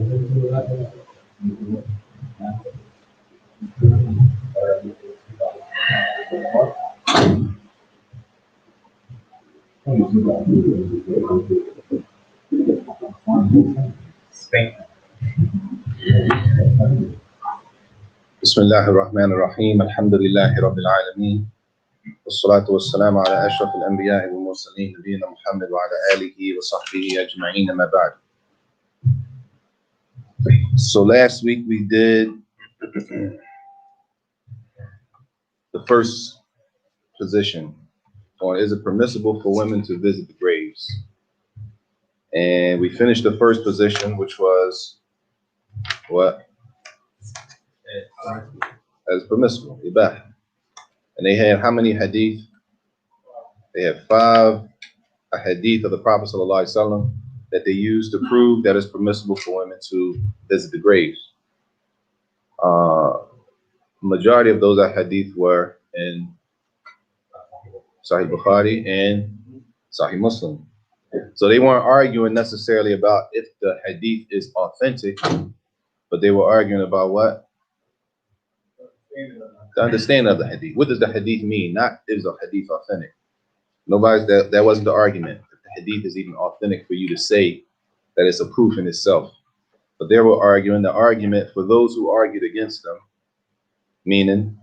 بسم الله الرحمن الرحيم الحمد لله رب العالمين والصلاة والسلام على أشرف الأنبياء والمرسلين نبينا محمد وعلى آله وصحبه أجمعين ما بعد. So last week we did the first position on is it permissible for women to visit the graves, and we finished the first position, which was what? As permissible, ibah. And they had how many hadith? They had 5 hadith of the Prophet ﷺ that they used to prove that it's permissible for women to visit the graves. Majority of those hadith were in Sahih Bukhari and Sahih Muslim. So they weren't arguing necessarily about if the hadith is authentic, but they were arguing about what? The understanding of the hadith. What does the hadith mean? Not is the hadith authentic. That wasn't the argument. If the hadith is even authentic for you to say that it's a proof in itself. But they were arguing the argument for those who argued against them, meaning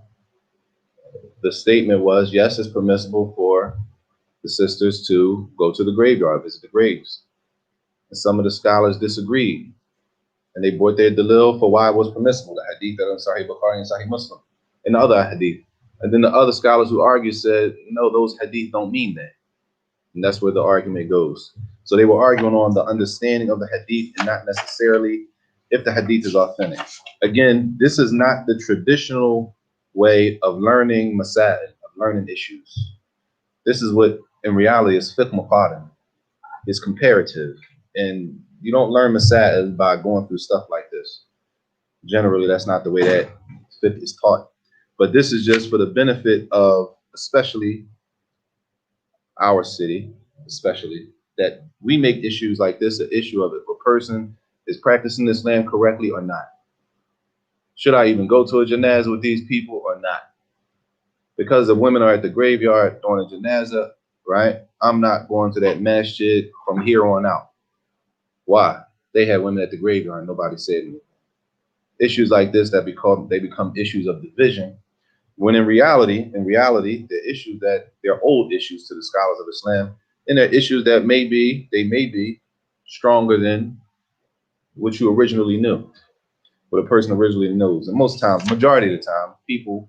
the statement was, yes, it's permissible for the sisters to go to the graveyard, visit the graves. And some of the scholars disagreed. And they brought their dalil for why it was permissible, the hadith that on Sahih Bukhari and Sahih Muslim, and the other hadith. And then the other scholars who argued said, no, those hadith don't mean that. And that's where the argument goes. So they were arguing on the understanding of the hadith and not necessarily if the hadith is authentic. Again, this is not the traditional way of learning masail, of learning issues. This is what, in reality, is fiqh muqaran. It's comparative. And you don't learn masail by going through stuff like this. Generally, that's not the way that fiqh is taught. But this is just for the benefit of, especially our city, especially, that we make issues like this an issue of if a person is practicing Islam correctly or not. Should I even go to a janazah with these people or not? Because the women are at the graveyard during a janazah, right? I'm not going to that masjid from here on out. Why? They had women at the graveyard and nobody said anything. Issues like this that become issues of division, when in reality, the issues that they're old issues to the scholars of Islam, and they're issues that may be stronger than what you originally knew, what a person originally knows. And most times, majority of the time, people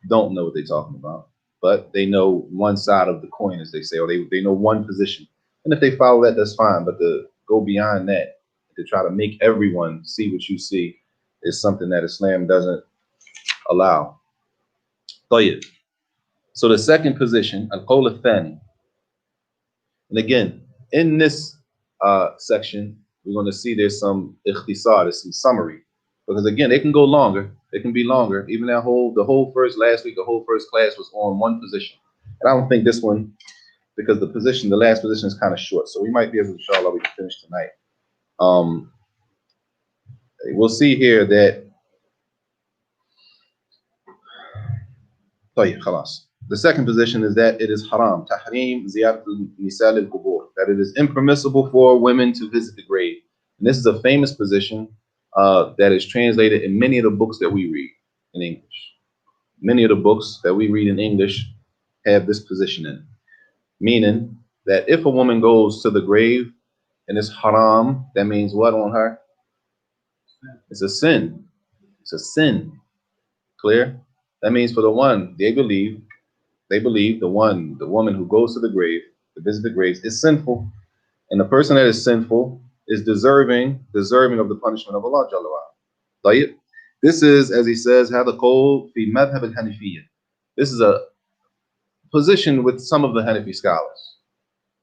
don't know what they're talking about, but they know one side of the coin, as they say, or they know one position. And if they follow that, that's fine. But to go beyond that, to try to make everyone see what you see, is something that Islam doesn't allow. So the second position, al-qawl al-thani. And again, in this section, we're going to see there's some ikhtisar, there's some summary. Because again, it can go longer. It can be longer. Even last week, the whole first class was on one position. And I don't think this one, because the last position is kind of short. So we might be able to, inshallah, we can finish tonight. We'll see here that the second position is that it is haram, tahrim ziyarat al-nisal al-qubur, that it is impermissible for women to visit the grave. And this is a famous position that is translated in many of the books that we read in English. Many of the books that we read in English have this position in it, meaning that if a woman goes to the grave and it's haram, that means what on her? It's a sin. It's a sin. Clear? That means for the one, they believe the woman who goes to the grave, to visit the graves, is sinful. And the person that is sinful is deserving of the punishment of Allah Jalla wa Ala. This is, as he says, هذا قول في مذهب الحنفية. This is a position with some of the Hanafi scholars.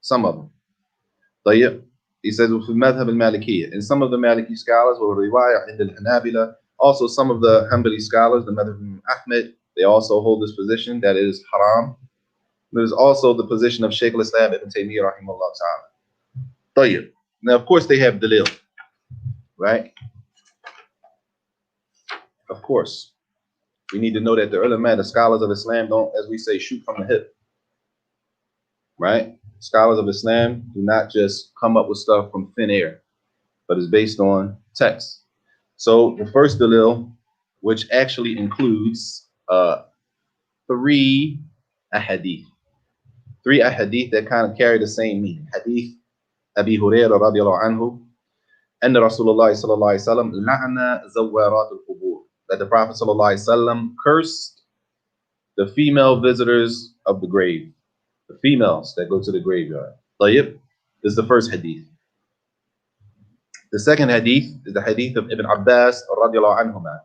Some of them. He says في مذهب المالكية. And some of the Maliki scholars, or riwayah عند الحنابلة, also some of the Hanbali scholars, the Madhab Ahmed, they also hold this position that it is haram. There's also the position of Shaykh al-Islam Ibn Taymiyyah rahimahullah ta'ala. Now, of course, they have dalil. right? Of course, we need to know that the ulama, the scholars of Islam, don't, as we say, shoot from the hip, right? Scholars of Islam do not just come up with stuff from thin air, but it's based on text. So the first dalil, which actually includes 3 ahadith, 3 ahadith that kind of carry the same meaning. Hadith Abi Hurairah radiallahu anhu, and Rasulullah sallallahu alaihi wasallam la'ana zawarat al-qubur, that the Prophet sallallahu alaihi wasallam cursed the female visitors of the grave, the females that go to the graveyard. Tayyib, this is the first hadith. The second hadith is the hadith of Ibn Abbas radiallahu anhuma.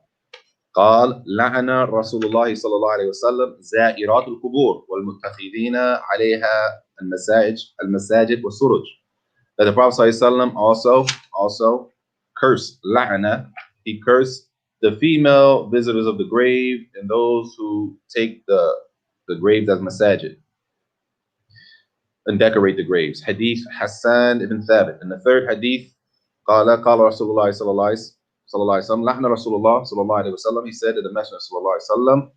قال لعن رسول الله صلى الله عليه وسلم زائرات القبور والمتخذين عليها المساجد والسرج. That the Prophet ﷺ also cursed, la'ana, he cursed the female visitors of the grave and those who take the graves as masajid and decorate the graves. Hadith Hassan ibn Thabit. And the third hadith, قال رسول الله صلى الله عليه وسلم لعن رسول الله صلى الله عليه وسلم, he said to the Messenger صلى الله عليه وسلم,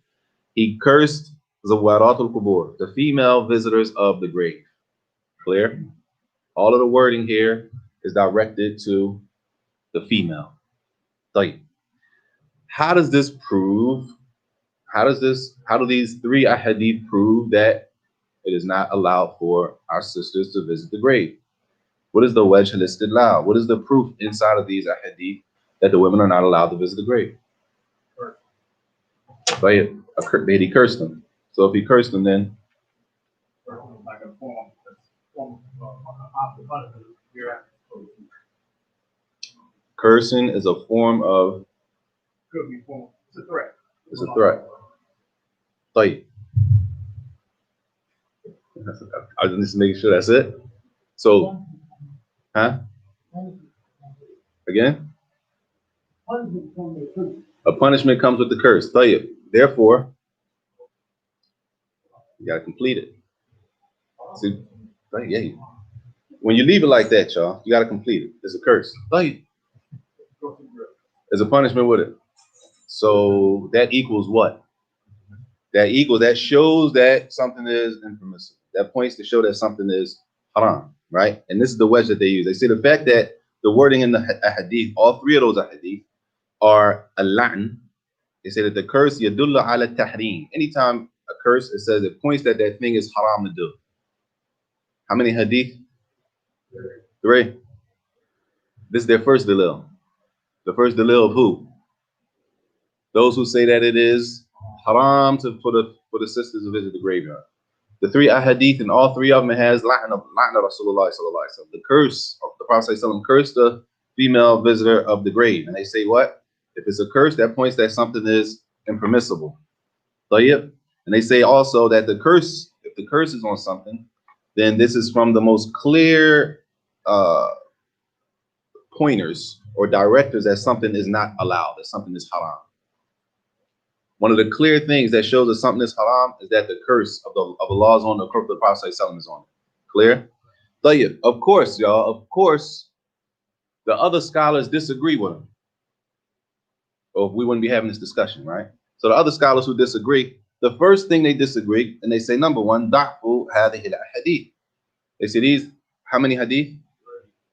he cursed zawarat al-qubur, the female visitors of the grave. Clear? All of the wording here is directed to the female. How does this prove? How do these 3 ahadith prove that it is not allowed for our sisters to visit the grave? What is the wajh al-istidlal? What is the proof inside of these ahadith that the women are not allowed to visit the grave? That he cursed them. So if he cursed them, then cursing is a form of, it's a threat. It's a threat. I was just making sure that's it. So, again? A punishment comes with the curse. Therefore, you gotta complete it. See, yeah. When you leave it like that, y'all, you gotta complete it. It's a curse. There's a punishment with it. So that equals what? That shows that something is impermissible. That points to show that something is haram, right? And this is the wedge that they use. They say the fact that the wording in the hadith, all 3 of those hadith, are al-la'n. They say that the curse yadullu ala tahrim. Anytime a curse, it says it points that that thing is haram to do. How many hadith? 3. This is their first dalil. The first dalil of who? Those who say that it is haram for the sisters to visit the graveyard. The 3 ahadith, and all 3 of them has la'na Rasulullah sallallahu alaihi wasallam. The curse of the Prophet sallallahu alaihi wasallam cursed the female visitor of the grave. And they say what? If it's a curse, that points that something is impermissible. And they say also that the curse, if the curse is on something, then this is from the most clear pointers or directors that something is not allowed, that something is haram. One of the clear things that shows that something is haram is that the curse of the laws on the curse of the Prophet is on it. Clear? Of course, y'all, of course, the other scholars disagree with them, or we wouldn't be having this discussion, right? So the other scholars who disagree, the first thing they disagree, and they say, number one, da'fu hadhihi al-hadith. They say these, how many hadith?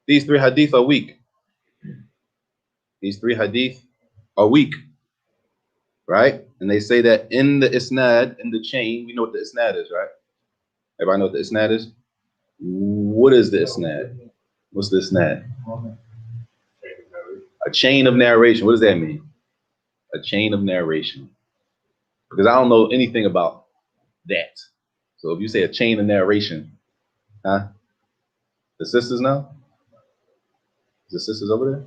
These 3 hadith are weak. These 3 hadith are weak, right? And they say that in the isnad, in the chain, we know what the isnad is, right? Everybody know what the isnad is? What is the isnad? What's the isnad? A chain of narration. What does that mean? A chain of narration. Because I don't know anything about that. So if you say a chain of narration, the sisters know? Is the sisters over there?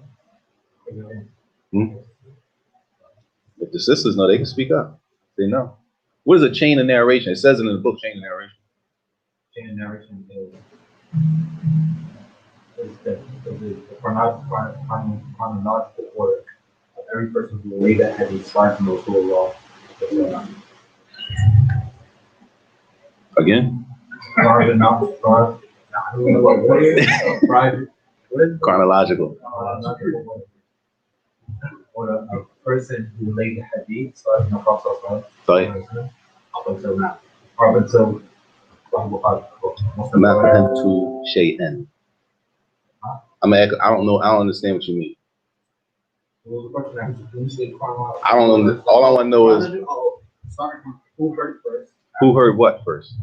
If the sisters know, they can speak up. They know. What is a chain of narration? It says it in the book, chain of narration. Chain of narration is the chronological order of every person who read that had a slide from the law. Again? Chronological. Or a person who laid the hadith, starting from Prophet up until now. Or up until ما فهمت شيئا. I don't know. I don't understand what you mean. I don't know. All I want to know is Who heard first? who heard what first.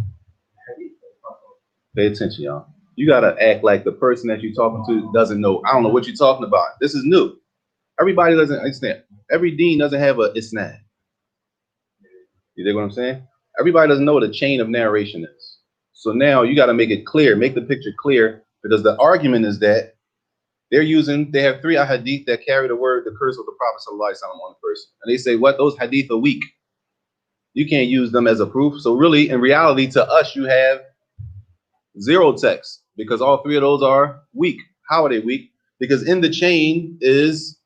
Pay attention, y'all. You gotta act like the person that you're talking to doesn't know. I don't know what you're talking about. This is new. Everybody doesn't understand. Every dean doesn't have a isnad. You dig what I'm saying? Everybody doesn't know what a chain of narration is. So now you got to make it clear, make the picture clear, because the argument is that they have 3 hadith that carry the word, the curse of the Prophet ﷺ on the person. And they say, what? Those hadith are weak. You can't use them as a proof. So really, in reality, to us, you have 0 text, because all 3 of those are weak. How are they weak? Because in the chain is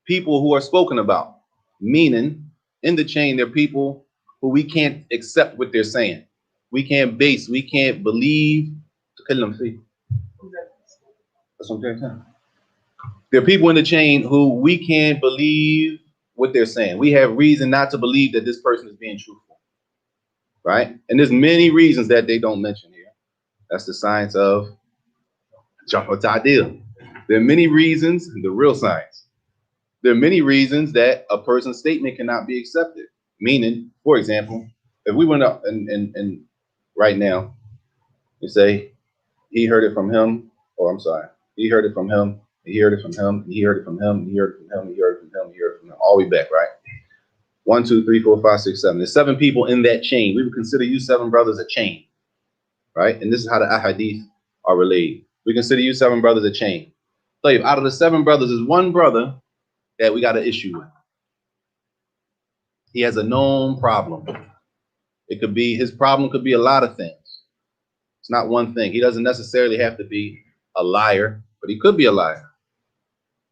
people who are spoken about, meaning in the chain, there are people who we can't accept what they're saying. We can't believe. That's what I'm saying. There are people in the chain who we can't believe what they're saying. We have reason not to believe that this person is being truthful, right? And there's many reasons that they don't mention here. That's the science of Jarh Ta'dil. There are many reasons, the real science. There are many reasons that a person's statement cannot be accepted. Meaning, for example, if we went up and right now, you say, he heard it from him, or I'm sorry, he heard it from him, he heard it from him, he heard it from him, he heard it from him, he heard it from him, he heard it from him, all the way back, right? 1, 2, 3, 4, 5, 6, 7. There's 7 people in that chain. We would consider you 7 brothers a chain, right? And this is how the ahadith are relayed. We consider you 7 brothers a chain. So if out of the 7 brothers, there's 1 brother that we got an issue with. He has a known problem. His problem could be a lot of things. It's not one thing. He doesn't necessarily have to be a liar, but he could be a liar.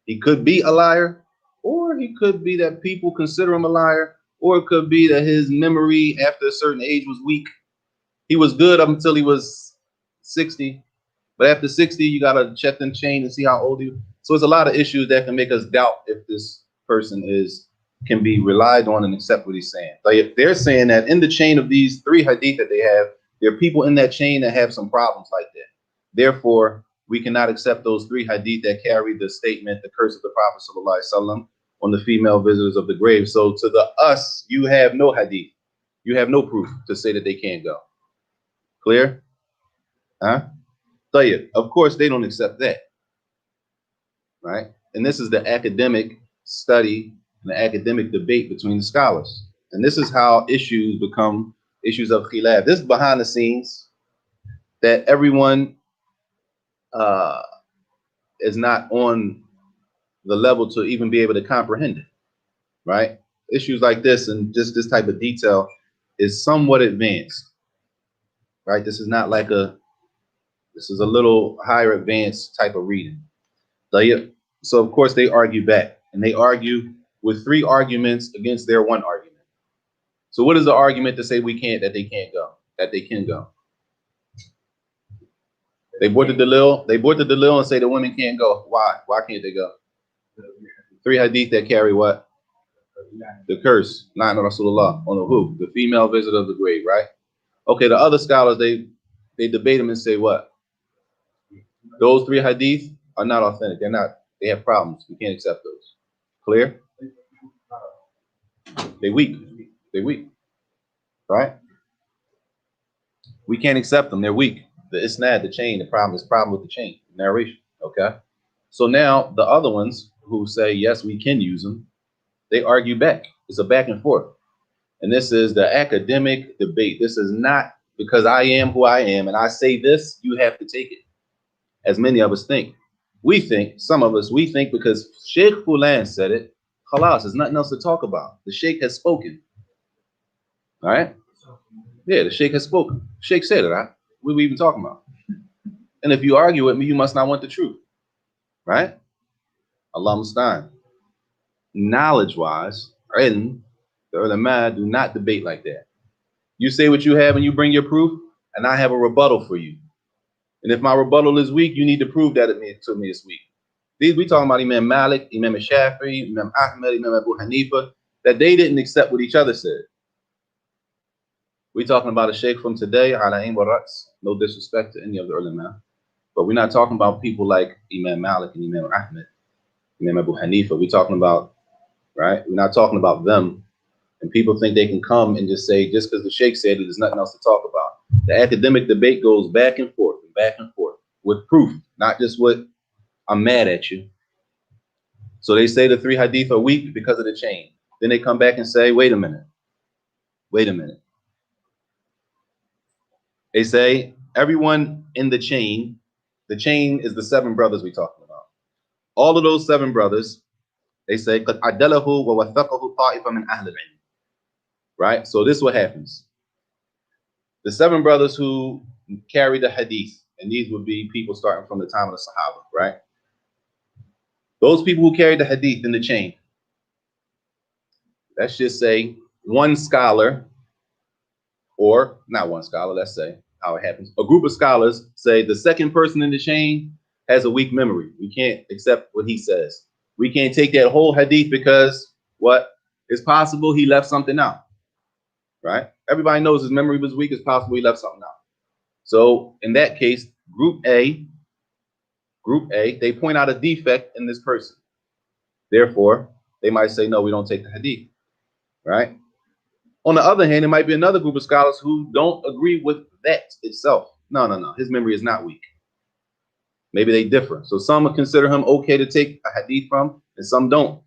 He could be a liar, or he could be that people consider him a liar, or it could be that his memory after a certain age was weak. He was good up until he was 60, but after 60, you got to check the chain and see how old he is. So it's a lot of issues that can make us doubt if this person can be relied on and accept what he's saying. Like if they're saying that in the chain of these 3 hadith that they have, there are people in that chain that have some problems like that. Therefore, we cannot accept those 3 hadith that carry the statement, the curse of the Prophet ﷺ on the female visitors of the grave. So to us, you have no hadith. You have no proof to say that they can't go. Clear? Huh? Tayyib. Of course, they don't accept that. Right? And this is the academic study and the academic debate between the scholars. And this is how issues become issues of khilaf. This is behind the scenes that everyone is not on the level to even be able to comprehend it, right? Issues like this and just this type of detail is somewhat advanced, right? This is not like this is a little higher advanced type of reading. So of course they argue back, and they argue with 3 arguments against their 1 argument. So what is the argument to say that they can't go, that they can go? They brought the dalil and say the women can't go. Why? Why can't they go? 3 hadith that carry what? The curse, not Rasulullah, on the who? The female visitor of the grave, right? Okay, the other scholars, they debate them and say what? Those 3 hadith are not authentic. They have problems. We can't accept those. Clear? They weak. Right? We can't accept them. They're weak. The isnad, the chain, the problem with the chain, the narration. Okay? So now the other ones who say, yes, we can use them, they argue back. It's a back and forth. And this is the academic debate. This is not because I am who I am and I say this, you have to take it. As many of us think. Some of us think because Sheikh Fulan said it, khalas, there's nothing else to talk about. The Sheikh has spoken. All right? Yeah, the Sheikh has spoken. Sheikh said it, right? What are we even talking about? And if you argue with me, you must not want the truth. Right? Allah musta'an. Knowledge-wise, the ulama do not debate like that. You say what you have and you bring your proof, and I have a rebuttal for you. And if my rebuttal is weak, you need to prove that to me this week. These we talking about Imam Malik, Imam Shafi'i, Imam Ahmed, Imam Abu Hanifa, that they didn't accept what each other said. We talking about a sheikh from today, ala ayn wa rats, no disrespect to any of the ulama, but we're not talking about people like Imam Malik and Imam Ahmed, Imam Abu Hanifa. We're talking about, right? We're not talking about them. And people think they can come and just say, just because the sheikh said it, there's nothing else to talk about. The academic debate goes back and forth with proof, not just what I'm mad at you. So they say the 3 hadith are weak because of the chain. Then they come back and say, wait a minute. They say everyone in the chain is the 7 brothers we're talking about. All of those 7 brothers, they say, قَدْ عَدَّلَهُ وَوَثَّقَهُ طَائِفًا مِنْ أَهْلِ الْعِلْمِ. Right? So this is what happens. The 7 brothers who carry the hadith, and these would be people starting from the time of the Sahaba, right? Those people who carry the hadith in the chain, let's just say one scholar, or not one scholar, let's say how it happens. A group of scholars say the second person in the chain has a weak memory. We can't accept what he says. We can't take that whole hadith because what? It's possible he left something out, right? Everybody knows his memory was weak. It's possible he left something out. So in that case, group A, they point out a defect in this person. Therefore, they might say, no, we don't take the hadith, right? On the other hand, there might be another group of scholars who don't agree with that itself. No, his memory is not weak. Maybe they differ. So some would consider him okay to take a hadith from, and some don't.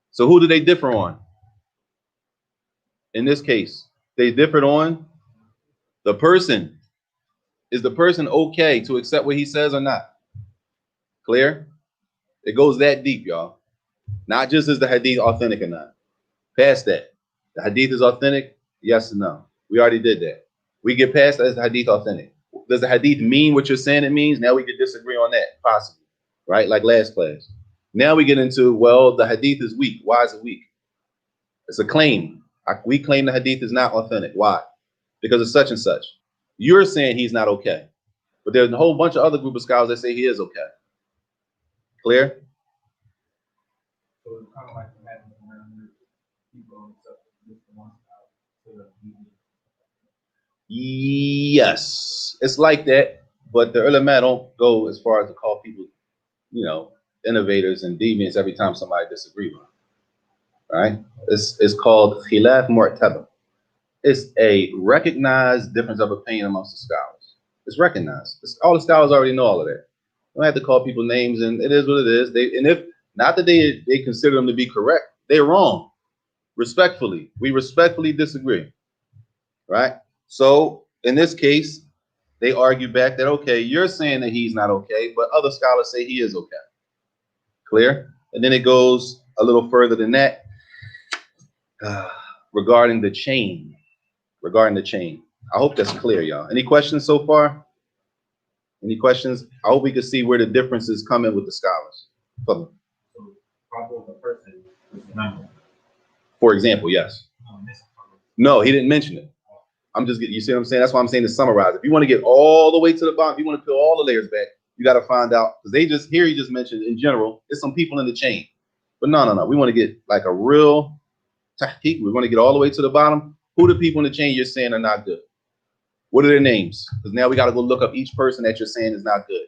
So who do they differ on? In this case, they differed on the person. Is the person okay to accept what he says or not? Clear? It goes that deep, y'all. Not just is the hadith authentic or not. Past that. The hadith is authentic? Yes or no? We already did that. We get past that. Is the hadith authentic? Does the hadith mean what you're saying it means? Now we could disagree on that, possibly. Right? Like last class. Now we get into, well, the hadith is weak. Why is it weak? It's a claim. We claim the hadith is not authentic. Why? Because of such and such. You're saying he's not okay. But there's a whole bunch of other group of scholars that say he is okay. Clear? So it's kind of like having people just one style. Yes, it's like that, but the ulama don't go as far as to call people, innovators and deviants every time somebody disagrees with them. Right? It's called khilaf mu'tabar. It's a recognized difference of opinion amongst the scholars. It's recognized. All the scholars already know all of that. You don't have to call people names, and it is what it is. If not that they consider them to be correct, they're wrong. Respectfully, we respectfully disagree. Right? So in this case, they argue back that, okay, you're saying that he's not okay, but other scholars say he is okay. Clear? And then it goes a little further than that regarding the chain. I hope that's clear, y'all. Any questions so far? Any questions? I hope we can see where the differences come in with the scholars. So, probably the person is number. For example, yes. No, he didn't mention it. You see what I'm saying? That's why I'm saying to summarize. If you want to get all the way to the bottom, if you want to peel all the layers back, you got to find out, because he just mentioned in general, there's some people in the chain. But no. We want to get like a real tahqiq. We want to get all the way to the bottom. Who the people in the chain you're saying are not good? What are their names? Because now we got to go look up each person that you're saying is not good.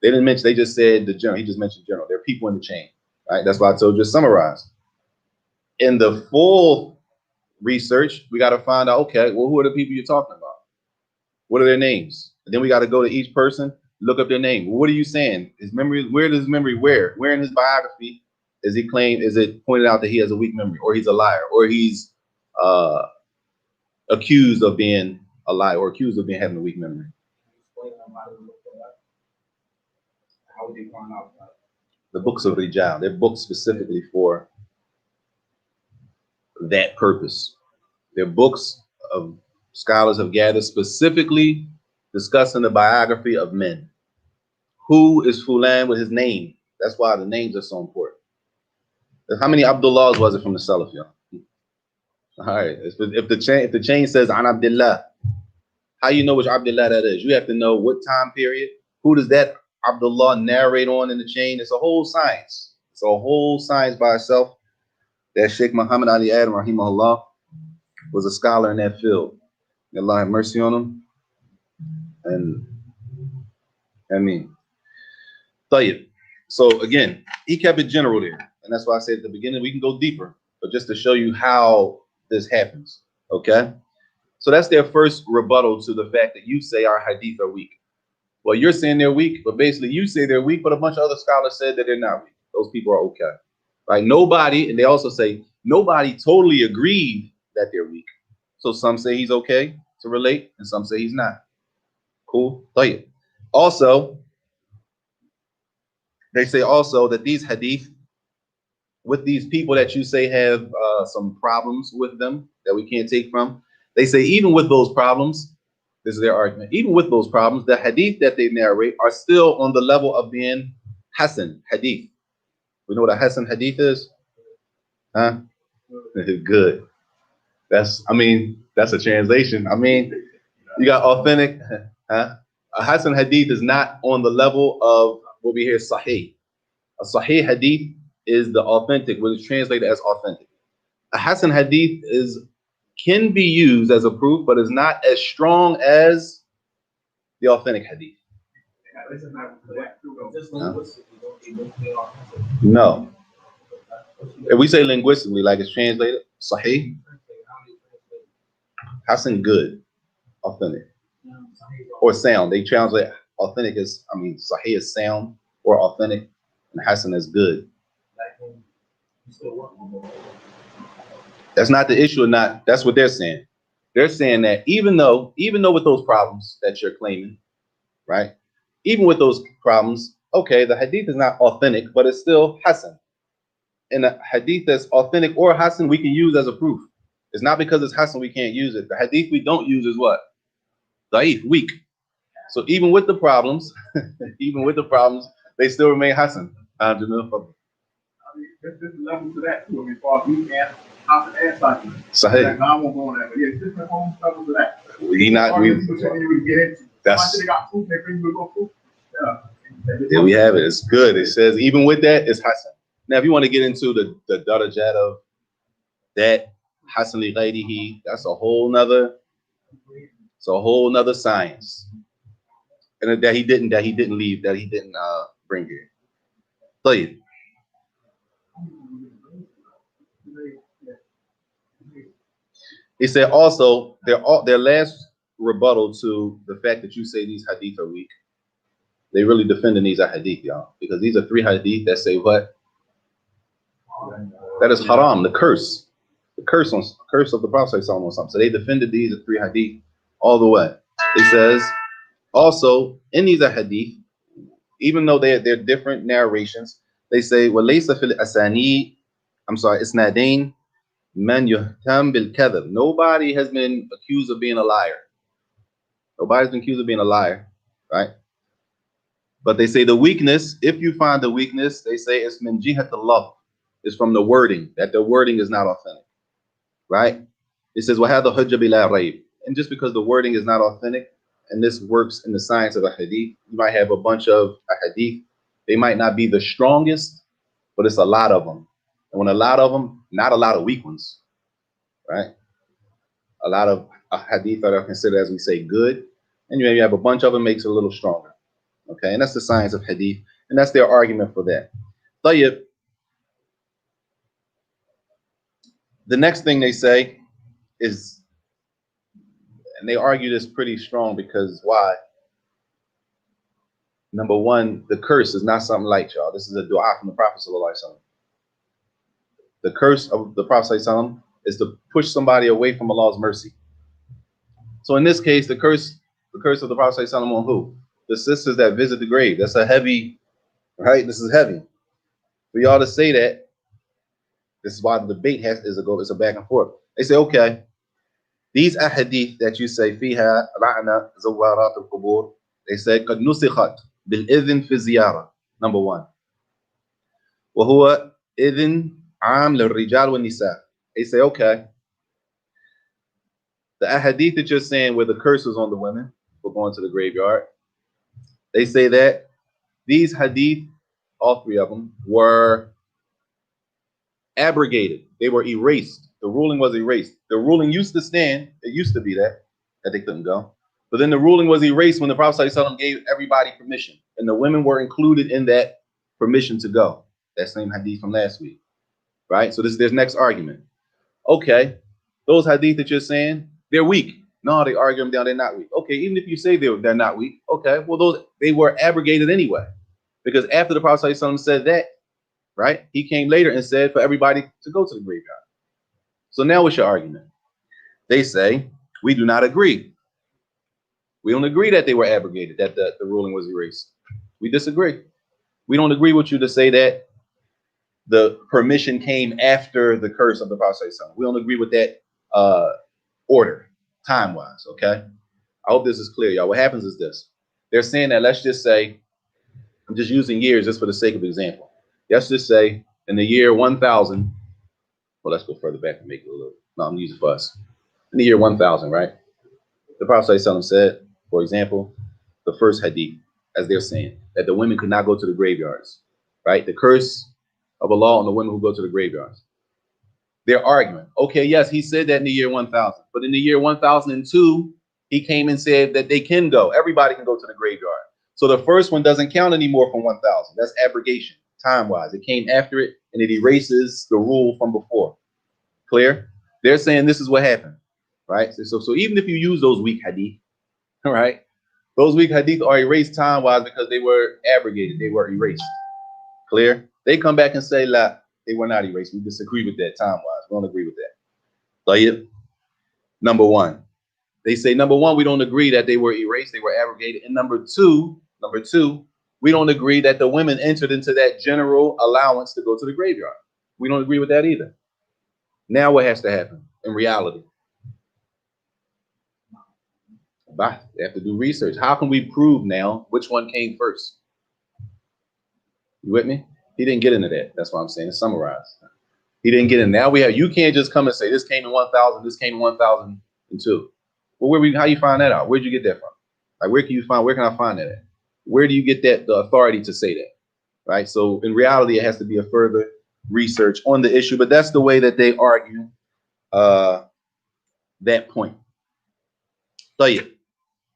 They didn't mention, they just said the general. He just mentioned general. There are people in the chain. Right? That's why I told you to summarize. In the full research, we got to find out, okay, well, who are the people you're talking about? What are their names? And then we got to go to each person, look up their name. Well, what are you saying? His memory, where in his biography is it pointed out that he has a weak memory, or he's a liar, or he's accused of being a liar, or accused of having a weak memory? How would they find out? The books of Rijal, they're books specifically for that purpose. They're books of scholars have gathered specifically discussing the biography of men. Who is Fulan with his name? That's why the names are so important. How many Abdullahs was it from the Salaf? All right. If the chain says An Abdullah, how you know which Abdullah that is? You have to know what time period. Who does that Abdullah narrate on in the chain. It's a whole science. It's a whole science by itself. That Sheikh Muhammad Ali Adam, rahimahullah, was a scholar in that field. May Allah have mercy on him. And I mean, Tayyib. So again, he kept it general there. And that's why I said at the beginning, we can go deeper, but just to show you how this happens. Okay. So that's their first rebuttal to the fact that you say our hadith are weak. Well, you're saying they're weak, but basically you say they're weak, but a bunch of other scholars said that they're not weak. Those people are okay. Right? Nobody, and they also say nobody totally agreed that they're weak. So some say he's okay to relate, and some say he's not. Cool. Tayyib. Also, they say also that these hadith, with these people that you say have some problems with them that we can't take from, they say even with those problems, this is their argument, even with those problems, the hadith that they narrate are still on the level of being Hasan hadith. We know what a Hasan hadith is? Huh? Good. That's a translation. I mean, you got authentic. Huh? A Hasan hadith is not on the level of what we hear Sahih. A Sahih hadith is the authentic, what is translated as authentic. A Hasan hadith can be used as a proof, but is not as strong as the authentic hadith. No. If we say linguistically, like it's translated, Sahih, Hasan good, authentic, or sound. They translate authentic as, Sahih is sound or authentic, and Hasan is good. That's not the issue or not. That's what they're saying. They're saying that even though with those problems that you're claiming, right? Even with those problems, okay, the hadith is not authentic, but it's still Hasan. And a hadith that's authentic or Hasan, we can use as a proof. It's not because it's Hasan we can't use it. The hadith we don't use is what? Da'if, weak. So even with the problems, they still remain Hasan. There's level to that too. Before we can Hasan and Saajid. Sahih. I won't go on that, but yeah, different levels to that. Yeah, we have it. It's good. It says even with that, it's Hasan. Now, if you want to get into the darajat of that Hasan li ghayrihi, that's a whole nother science. And that he didn't bring here. Tayyib. He said also their last rebuttal to the fact that you say these hadith are weak. They really defending these are hadith, y'all, because these are 3 hadith that say what? That is haram, the curse of the Prophet or something. So they defended these 3 hadith all the way. It says also in these hadith, even though they're different narrations, they say walaysa fil asani, isnadain man yuhtam bil kadhib. Nobody has been accused of being a liar. Nobody's been accused of being a liar, right? But they say the weakness, if you find the weakness, they say it's min jihat al-lafz. It's from the wording, that the wording is not authentic, right? It says وَهَذَا حُجَّ بِلَا رَيْبٍ. And just because the wording is not authentic, and this works in the science of a hadith, you might have a bunch of a hadith. They might not be the strongest, but it's a lot of them. And when a lot of them, not a lot of weak ones, right? A lot of hadith are considered, as we say, good. And you maybe have a bunch of them, makes it a little stronger. Okay, and that's the science of hadith. And that's their argument for that. Tayyib. The next thing they say is, and they argue this pretty strong because why? Number one, the curse is not something light, y'all. This is a dua from the Prophet ﷺ. The curse of the Prophet ﷺ is to push somebody away from Allah's mercy. So in this case, the curse of the Prophet ﷺ on who? The sisters that visit the grave. That's a heavy, right? This is heavy. For y'all to say that, this is why the debate is a back and forth. They say, okay, these ahadith that you say, fiha ra'na zawarat al-qubur, they say, qad nusikhat bil-idhin fi ziyara, number one. Wa huwa idhin am lil-rijal wa-nisa. They say, okay, the ahadith that you're saying where the curse was on the women for going to the graveyard, they say that these hadith, all three of them, were abrogated. They were erased. The ruling was erased. The ruling used to stand. It used to be that they couldn't go. But then the ruling was erased when the Prophet ﷺ gave everybody permission. And the women were included in that permission to go. That same hadith from last week. Right? So this is their next argument. Okay, those hadith that you're saying, they're weak. No, they argue them down, they're not weak. Okay, even if you say they're not weak, okay, well, they were abrogated anyway. Because after the Prophet ﷺ said that, right, he came later and said for everybody to go to the graveyard. So now what's your argument? They say, we do not agree. We don't agree that they were abrogated, that the ruling was erased. We disagree. We don't agree with you to say that the permission came after the curse of the Prophet ﷺ. We don't agree with that order, time-wise, okay? I hope this is clear, y'all. What happens is this. They're saying that, let's just say, I'm just using years just for the sake of example. Let's just say in the year 1000, well, let's go further back and make it a little, no, I'm using for us. In the year 1000, right? The Prophet ﷺ said, for example, the first hadith, as they're saying, that the women could not go to the graveyards, right? The curse of Allah on the women who go to the graveyards. They're arguing, okay, yes, he said that in the year 1000, but in the year 1002, he came and said that they can go. Everybody can go to the graveyard. So the first one doesn't count anymore from 1000. That's abrogation, time-wise. It came after it, and it erases the rule from before. Clear? They're saying this is what happened, right? So even if you use those weak hadith, all right, those weak hadith are erased time-wise because they were abrogated. They were erased. Clear? They come back and say, la, they were not erased. We disagree with that time-wise. We don't agree with that. Saajid, number one. They say, number one, we don't agree that they were erased. They were abrogated. And number two, we don't agree that the women entered into that general allowance to go to the graveyard. We don't agree with that either. Now what has to happen in reality? They have to do research. How can we prove now which one came first? You with me? He didn't get into that. That's what I'm saying. It's summarized. He didn't get in. Now we have, you can't just come and say this came in 1000, this came in 1002. Well, how you find that out? Where'd you get that from? Like, where can I find that at? Where do you get the authority to say that? Right? So in reality, it has to be a further research on the issue, but that's the way that they argue that point. So yeah,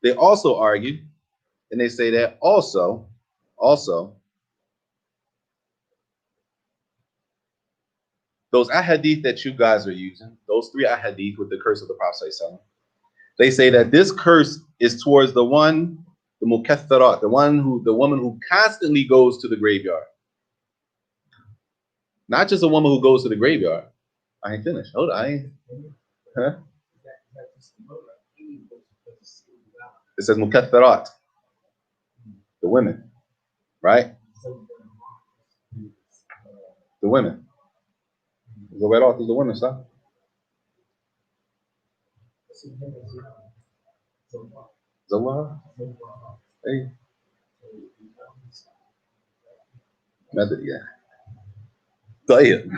they also argue, and they say that also, those ahadith that you guys are using, those three ahadith with the curse of the Prophet ﷺ, they say that this curse is towards the one, the mukatharat, the woman who constantly goes to the graveyard. Not just a woman who goes to the graveyard. I ain't finished. Hold on. Huh? It says mukatharat, the women, right? The women. Zawarat is the women, sir. Zawara? Hey. Method, yeah. طيب.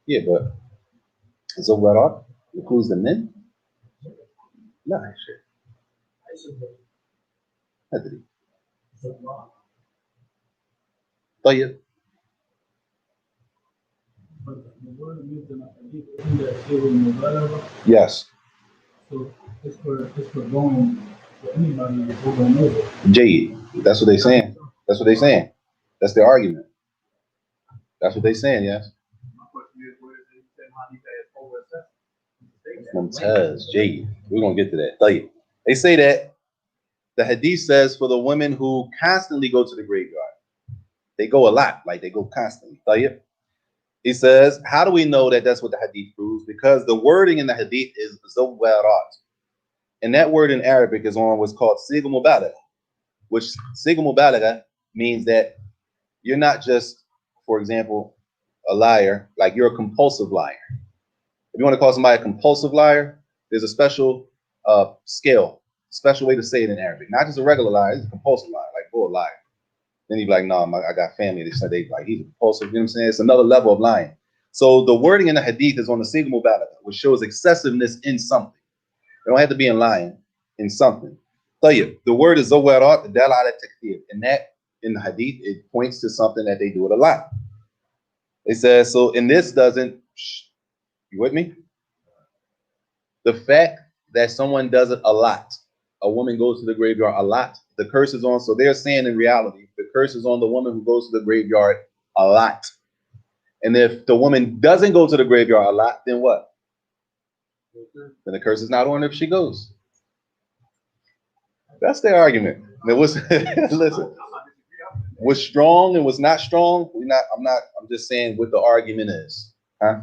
Yeah, but Zawarat includes the men? No, sure. أدري. طيب. Yes. So it's for going for anybody over and over. Jade. That's what they're saying. That's what they're saying. That's their argument. That's what they're saying, yes. My question is, where is it that hadith has over Mumtaz, Jade. We're going to get to that. طيب. They say that the hadith says for the women who constantly go to the graveyard. They go a lot, like they go constantly. طيب. He says, how do we know that that's what the hadith proves? Because the wording in the hadith is zawarat. And that word in Arabic is on what's called siga mubalagha, which siga mubalagha means that you're not just, for example, a liar, like you're a compulsive liar. If you want to call somebody a compulsive liar, there's a special scale, special way to say it in Arabic. Not just a regular liar, it's a compulsive liar, like full liar. Then he'd be like, no, I got family. They said they like he's compulsive. You know what I'm saying? It's another level of lying. So the wording in the hadith is on the siga mubalagha, which shows excessiveness in something. They don't have to be in line in something. The word is zawarat dal ala takfir. And that in the hadith, it points to something that they do it a lot. It says, so, and this doesn't, you with me? The fact that someone does it a lot, a woman goes to the graveyard a lot, the curse is on, so they're saying in reality, the curse is on the woman who goes to the graveyard a lot. And if the woman doesn't go to the graveyard a lot, then what? Then the curse is not on her if she goes. That's their argument. Now, listen, what's strong and what's not strong, I'm just saying what the argument is. Huh?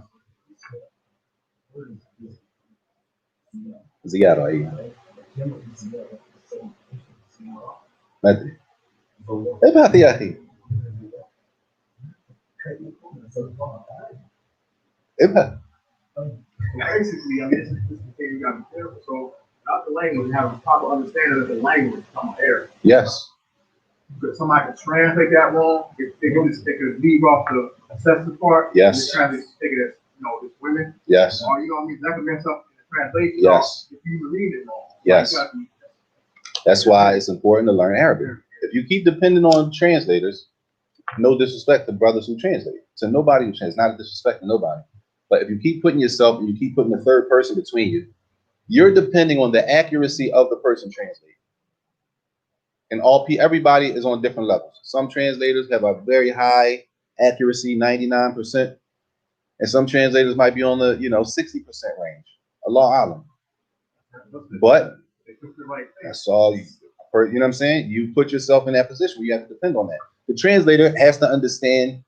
زيارة أيه ما أدري ابعث يا أخي ابعث. Basically, I mean, this is the thing you got to be careful. So, not the language, have a proper understanding of the language from air. Yes. Because somebody can translate that wrong. They could leave off the assessment part. Yes. And they take it as, it's women. Yes. Or, what I mean? That could mess up in the translation. Yes. If you read it wrong. Yes. That's why it's important to learn Arabic. If you keep depending on translators, no disrespect to brothers who translate. To nobody who translates, not a disrespect to nobody. But if you keep putting yourself and you keep putting the third person between you, you're depending on the accuracy of the person translating. And everybody is on different levels. Some translators have a very high accuracy, 99%, and some translators might be on the 60% range. Allah alam. But that's all. You know what I'm saying? You put yourself in that position where you have to depend on that. The translator has to understand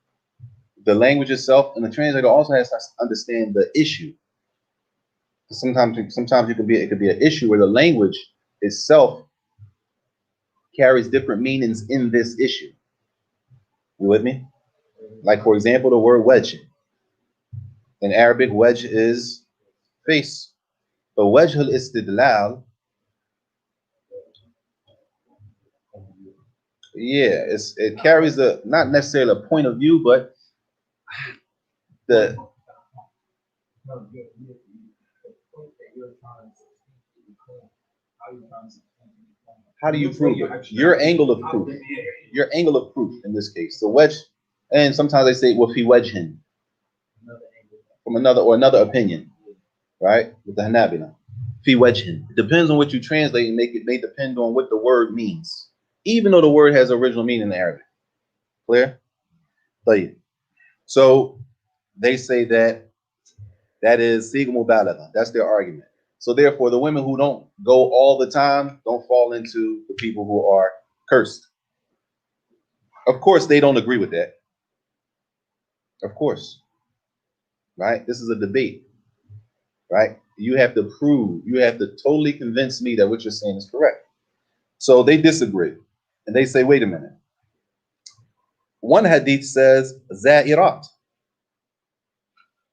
the language itself, and the translator also has to understand the issue. Sometimes it could be an issue where the language itself carries different meanings in this issue. You with me? Like, for example, the word wedge. In Arabic, wedge is face. But wajh al-istidlal, it carries not necessarily a point of view, but how do you prove it? Your angle of proof. Your angle of proof in this case. So wedge, and sometimes they say wafi wajhin, from another opinion, right? With the Hanabila. Fi wajhin. It depends on what you translate and it may depend on what the word means. Even though the word has original meaning in Arabic. Clear? So they say that is sigma mubalagha. That's their argument. So therefore, the women who don't go all the time don't fall into the people who are cursed. Of course, they don't agree with that. Of course. Right? This is a debate. Right? You have to totally convince me that what you're saying is correct. So they disagree. And they say, wait a minute. One hadith says, za'irat.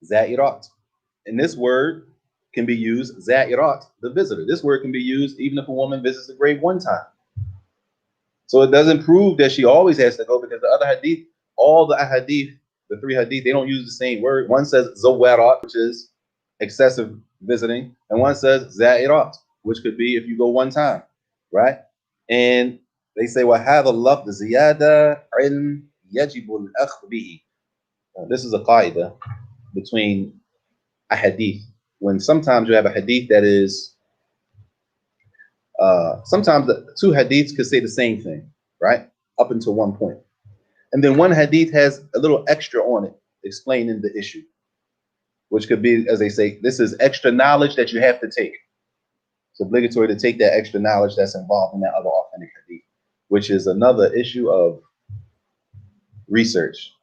Za'irat. And this word can be used, za'irat, the visitor. This word can be used even if a woman visits the grave one time. So it doesn't prove that she always has to go, because the other hadith, all the hadith, the three hadith, they don't use the same word. One says zawarat, which is excessive visiting, and one says za'irat, which could be if you go one time, right? And they say, وَهَذَا اللَّفْظ زِيَادَةٌ عِلْمٍ يَجِبُ الْأَخْذُ بِهِ. This is a qaida between a hadith. When sometimes you have a hadith that is, sometimes the two hadiths could say the same thing, right? Up until one point. And then one hadith has a little extra on it, explaining the issue, which could be, as they say, this is extra knowledge that you have to take. It's obligatory to take that extra knowledge that's involved in that other authentic hadith, which is another issue of research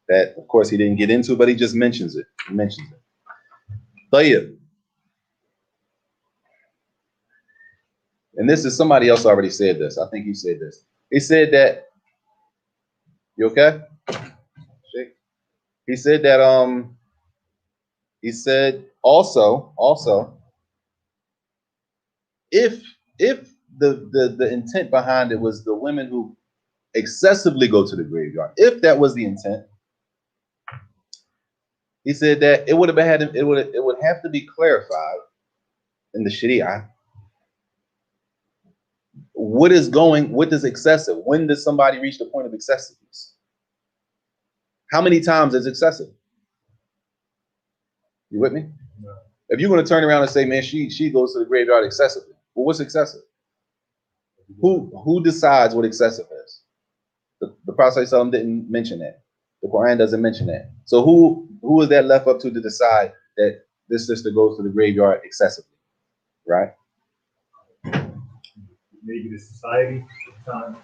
that, of course, he didn't get into, but he just mentions it. He mentions it. طيب. And this is, somebody else already said this. I think he said this. He said that, you okay? He said that, he said also, if the intent behind it was the women who excessively go to the graveyard, if that was the intent, he said that it would have to be clarified in the Sharia what does excessive? When does somebody reach the point of excessiveness? How many times is excessive? You with me? No. If you're going to turn around and say, man, she goes to the graveyard excessively. Well, what's excessive? Who decides what excessive is? The Prophet ﷺ didn't mention that. The Quran doesn't mention that. So who is that left up to decide that this sister goes to the graveyard excessively? Right? Maybe the society at the time.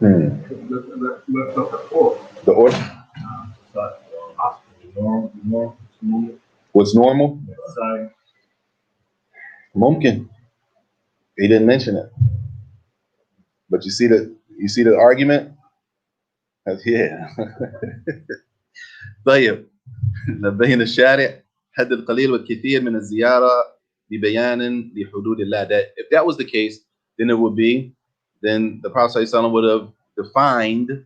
Let's look at order. The order? Normal. What's normal? Society. Mumkin. He didn't mention it. But you see the argument? Yeah. طيب نبين الشارع حد القليل والكثير من الزيارة ببيان لحدود الله. That if that was the case, then the Prophet ﷺ would have defined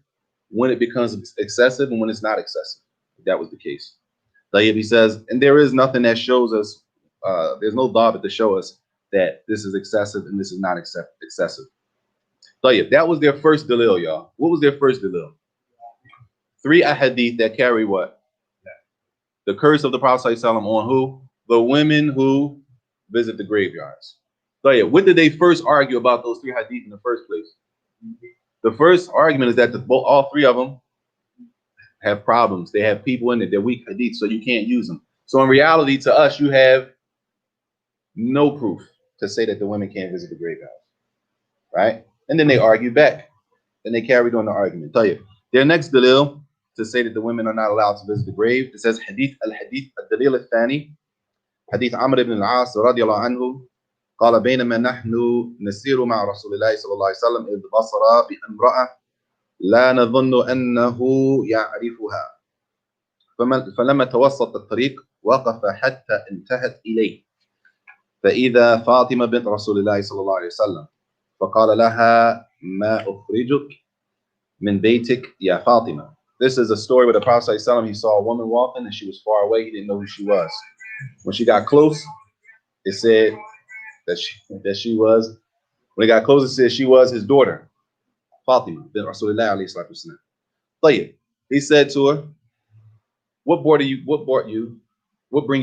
when it becomes excessive and when it's not excessive. If that was the case. طيب, he says, and there is nothing that shows us, there's no dhabit to show us that this is excessive and this is not excessive. طيب, that was their first dalil, y'all. What was their first dalil? 3 ahadith that carry what? The curse of the Prophet ﷺ on who? The women who visit the graveyards. So yeah, what did they first argue about those 3 hadith in the first place? The first argument is that all 3 of them have problems. They have people in it. They're weak hadith, so you can't use them. So in reality, to us, you have no proof to say that the women can't visit the graveyards, right? And then they argue back. Then they carried on the argument. Tell you, their next dalil to say that the women are not allowed to visit the grave. It says hadith al-dalil al-thani, hadith Amr ibn al-As radiyallahu anhu, قال بينما نحن نسير مع رسول الله صلى الله عليه وسلم إذ بصر بامرأة لا نظن أنه يعرفها فلما توسط الطريق وقف حتى انتهت إليه فإذا فاطمة بنت رسول الله صلى الله عليه وسلم فقال لها ما أخرجك من بيتك يا فاطمة. This is a story where the Prophet ﷺ, he saw a woman walking and she was far away. He didn't know who she was. When she got close, it said that she was, when it got close, it said she was his daughter, Fatima bint Rasulullah alayhi salatu wasalam. طيب, he said to her, what brings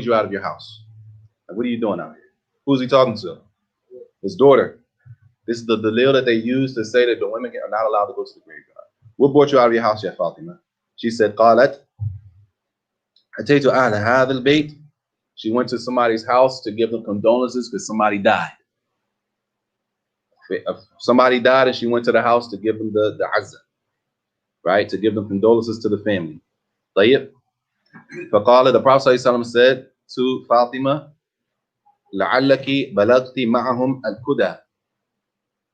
you out of your house? Like, what are you doing out here? Who's he talking to? His daughter. This is the dalil that they use to say that the women are not allowed to go to the graveyard. What brought you out of your house, ya Fatima? She said, قالت أتيت أهل هذا البيت. She went to somebody's house to give them condolences because somebody died. Somebody died and she went to the house to give them the azza, right? To give them condolences to the family. طيب. فقال, the Prophet ﷺ said to Fatima, لعلك بلغت معهم الكدى.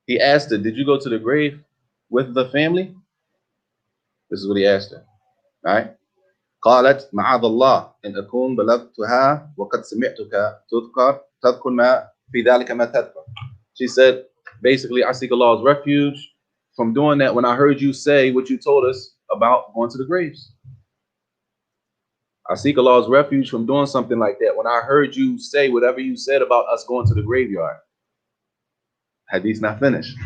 He asked her, did you go to the grave with the family? This is what he asked her, right? قالت معاذ الله إن أكون بلغتها وقد سمعتك تذكر ما في ذلك ما تذكر. She said, basically, I seek Allah's refuge from doing that when I heard you say what you told us about going to the graves. I seek Allah's refuge from doing something like that when I heard you say whatever you said about us going to the graveyard. Hadith's not finished.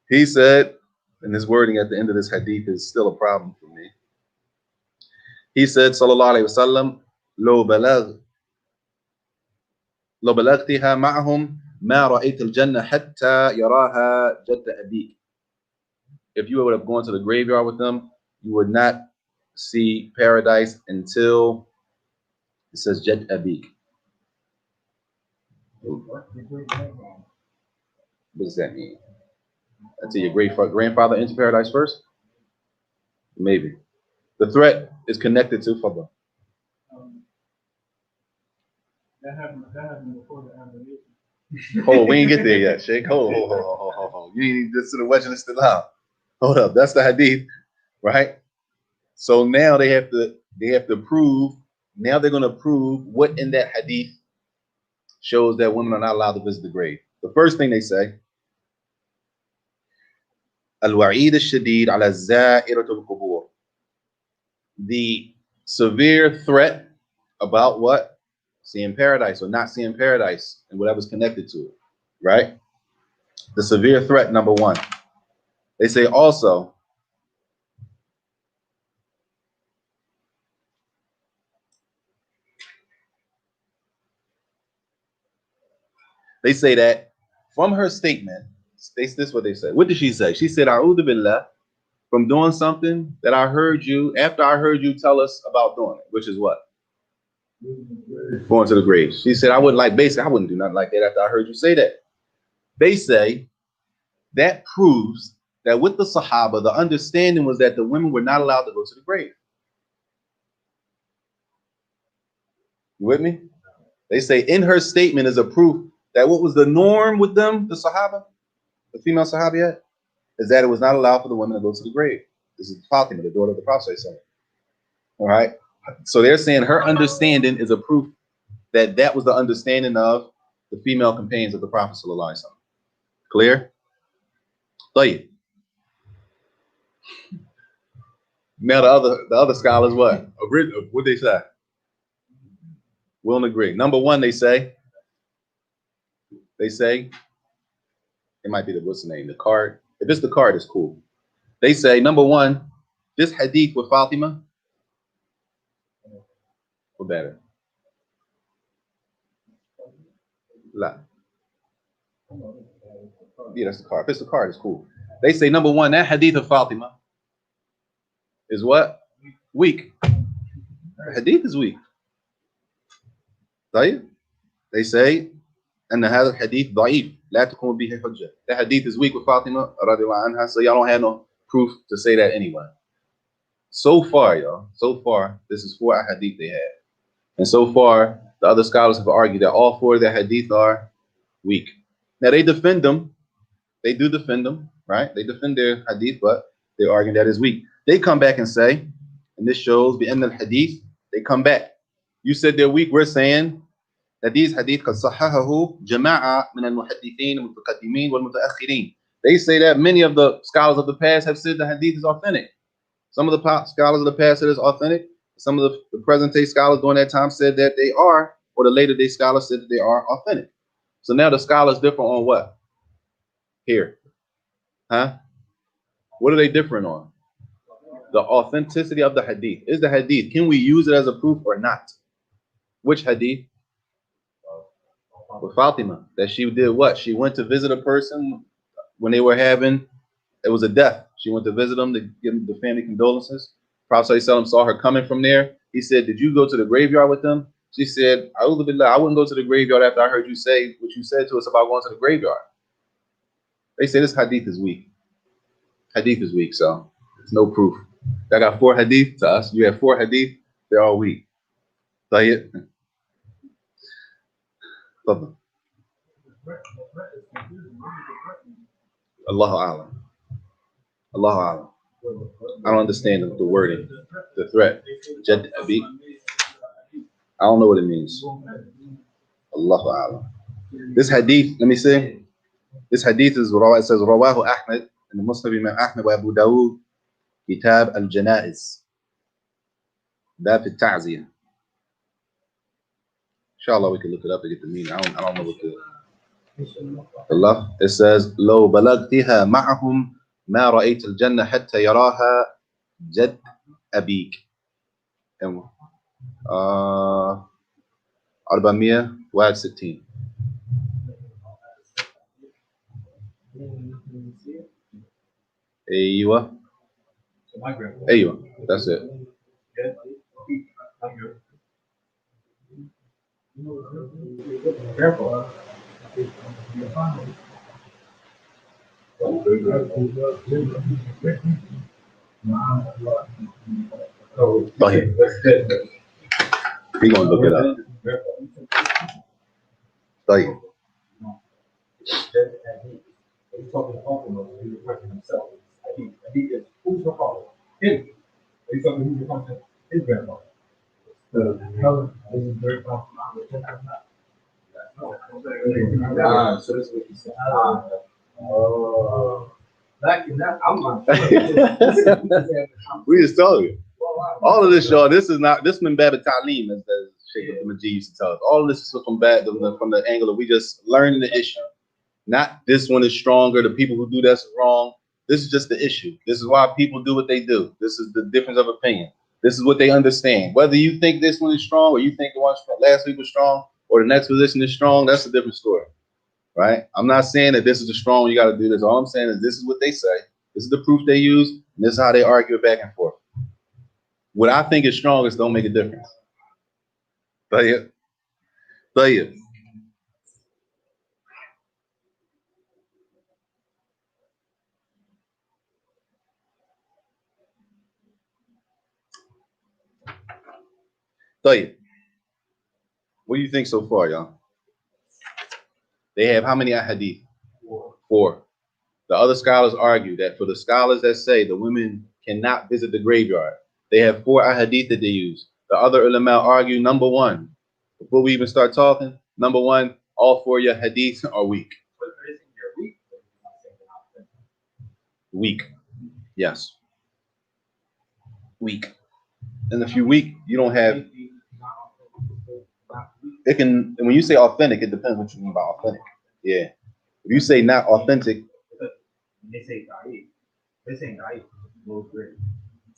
He said, and his wording at the end of this hadith is still a problem for me. He said, sallallahu alayhi wasallam, لو بلغتها معهم ما رأيت الجنة حتى يراها جد أبيك. If you would have gone to the graveyard with them, you would not see paradise until it says Jad Abik. What does that mean? Until your great grandfather entered paradise first? Maybe. The threat is connected to Fadl. That happened before the abrogation. Oh, we ain't get there yet, Sheikh. Hold. You ain't just to the wedge still out. Hold up, that's the hadith, right? So now they have to prove. Now they're going to prove what in that hadith shows that women are not allowed to visit the grave. The first thing they say, al-wa'id al-shadid ala za'irat al-qubur. The severe threat about what? Seeing paradise or not seeing paradise and whatever's connected to it. right? The severe threat, number one. They say also, they say that from her statement, this is what they say. What did she say? She said, A'udhu billah, from doing something that I heard you, after I heard you tell us about doing it, which is what? Going to the grave. She said, I wouldn't do nothing like that after I heard you say that. They say that proves that with the Sahaba, the understanding was that the women were not allowed to go to the grave. You with me? They say in her statement is a proof that what was the norm with them, the Sahaba, the female Sahabiyat, is that it was not allowed for the women to go to the grave. This is Fatima, the daughter of the Prophet. All right. So they're saying her understanding is a proof that that was the understanding of the female companions of the Prophet. Clear? طيب. Now the other scholars, what they say? We don't agree. Number one, they say it might be what's the name? The card. If it's the card, it's cool. They say number one, this hadith with Fatima, or better. La. Yeah, that's the card. If it's the card, it's cool. They say number one, that hadith of Fatima is what? Weak. The hadith is weak. طيب. They say أن هذا الحديث ضعيف لا تكون به حجة. The hadith is weak with Fatima رضي الله عنها, so y'all don't have no proof to say that anyway. So far, y'all, this is 4 hadith they have. And so far, the other scholars have argued that all 4 of their hadith are weak. Now they defend them. They do defend them, right? They defend their hadith, but they argue that is weak. They come back and say, and this shows the end of the hadith, they come back. You said they're weak. We're saying that these hadith قد صححه جماعة من المحدثين المتقدمين والمتأخرين. They say that many of the scholars of the past have said the hadith is authentic. Some of the scholars of the past said it's authentic. Some of the present day scholars during that time said that they are, or the later day scholars said that they are authentic. So now the scholars differ on what? Here. Huh? What are they different on? The authenticity of the hadith. Is the hadith, can we use it as a proof or not? Which hadith? With Fatima. That she did what? She went to visit a person when they were having, it was a death. She went to visit them to give them the family condolences. Prophet ﷺ saw her coming from there. He said, did you go to the graveyard with them? She said, I wouldn't go to the graveyard after I heard you say what you said to us about going to the graveyard. They say this hadith is weak. Hadith is weak, so there's no proof. I got 4 hadith to us. You have 4 hadith, they're all weak. Saajid. Allahu A'lam. Allahu A'lam. I don't understand the wording, the threat. Jad Abi. I don't know what it means. Allahu A'lam. This hadith, let me see. This hadith is what it says, Rawahu Ahmed, and the Muslim Imam Ahmed wa Abu Dawud, Kitab al-Janaiz. Bab al-Ta'ziyah. Inshallah, we can look it up and get the meaning. I don't know what the Allah. It says, لو بلغتها معهم ما رأيت الجنة حتى يراها جد أبيك. 461. أيوة. أيوة. That's it. Careful. طيب. We're going to look it up. طيب. He's talking to Uncle, he's referring to himself. He is, who's your father? Him. He's talking to who's referring to his grandfather. So this is what he said. Back in that, I'm not sure. We just told you. All of this, y'all, this is not, this min bab ta'aleem, as the Sheikh of the Majid used to tell us. All of this is from the angle of we just learning the issue. Not this one is stronger. The people who do that's wrong. This is just the issue. This is why people do what they do. This is the difference of opinion. This is what they understand. Whether you think this one is strong or you think the one last week was strong or the next position is strong, that's a different story, right? I'm not saying that this is the strong, you got to do this. All I'm saying is this is what they say. This is the proof they use, and this is how they argue it back and forth. What I think is strongest don't make a difference. طيب. طيب. What do you think so far, y'all? They have how many ahadith? 4. The other scholars argue that for the scholars that say the women cannot visit the graveyard, they have 4 ahadith that they use. The other ulama argue, number 1, before we even start talking, number 1, all 4 of your hadiths are weak. Weak. Yes. Weak. And if you're weak, you don't have. It can. When you say authentic, it depends what you mean by authentic. Yeah. If you say not authentic. They say da'if. They say da'if.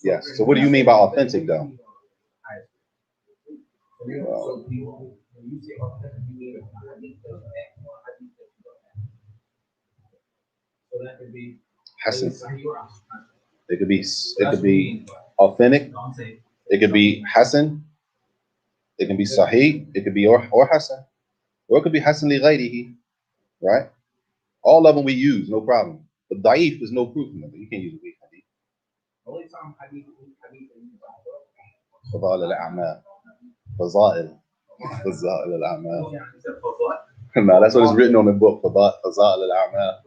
Yes. So what do you mean by authentic, though? So that could be Hassan. It could be authentic. It could be Hassan. It can be Sahih. It could be or Hassan. Or it could be Hassan li ghayrihi. Right? All of them we use, no problem. But da'if is no proof. Remember, you can't use a weak hadith. only time hadith فضائل الأعمال. فضائل الأعمال. No, that's what is written on the book. فضائل الأعمال.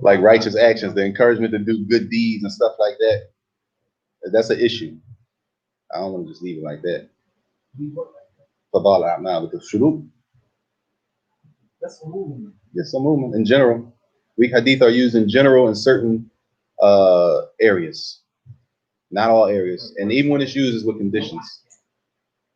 Like righteous actions, the encouragement to do good deeds and stuff like that. That's an issue. I don't want to just leave it like that. فضائل الأعمال with the shurut. That's a movement. Yes, a movement in general. Weak hadith are used in general in certain areas, not all areas. And even when it's used, it's with conditions.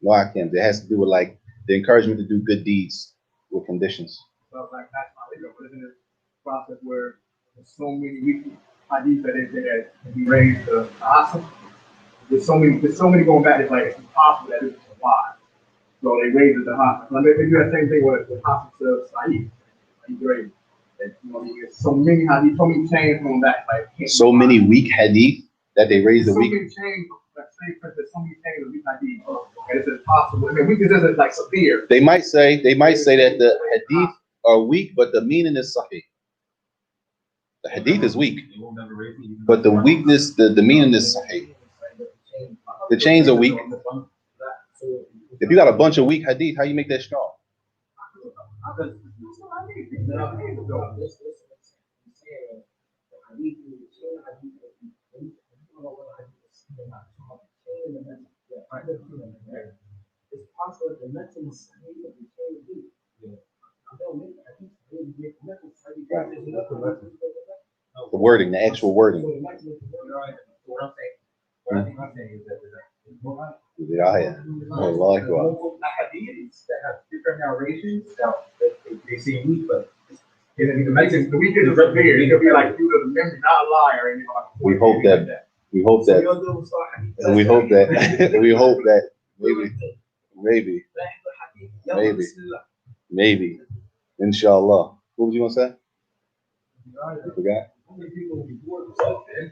No, I can't. It has to do with like the encouragement to do good deeds with conditions. So like that's my leader, but isn't it a process where there's so many weak hadith that they can be raised to awesome? There's so many going back. It's like it's impossible that it's alive. So they raise it to Hassan. Like they do that same thing with Hassan to Saajid. He's great. There's so many hadith, so many chains going back. Like so many weak hadith that they raise the weak. So many chains. There's so many chains of weak hadith, and it's impossible. I mean, weakness isn't like severe. They might say that the hadith are weak, but the meaning is sahih. The hadith is weak, but the weakness, the meaning is sahih. The chains are weak. If you got a bunch of weak hadith, how you make that strong? It's possible that the mental is The wording, the actual wording. What I think I'm saying is that Yeah. Allah Akbar. hadiths that have different narrations that they seem weak, but the weak is severe. It could be like due to the memory, not a lie or anything like that. We hope that. We hope that. Maybe. Inshallah. What was you gonna say? You forgot?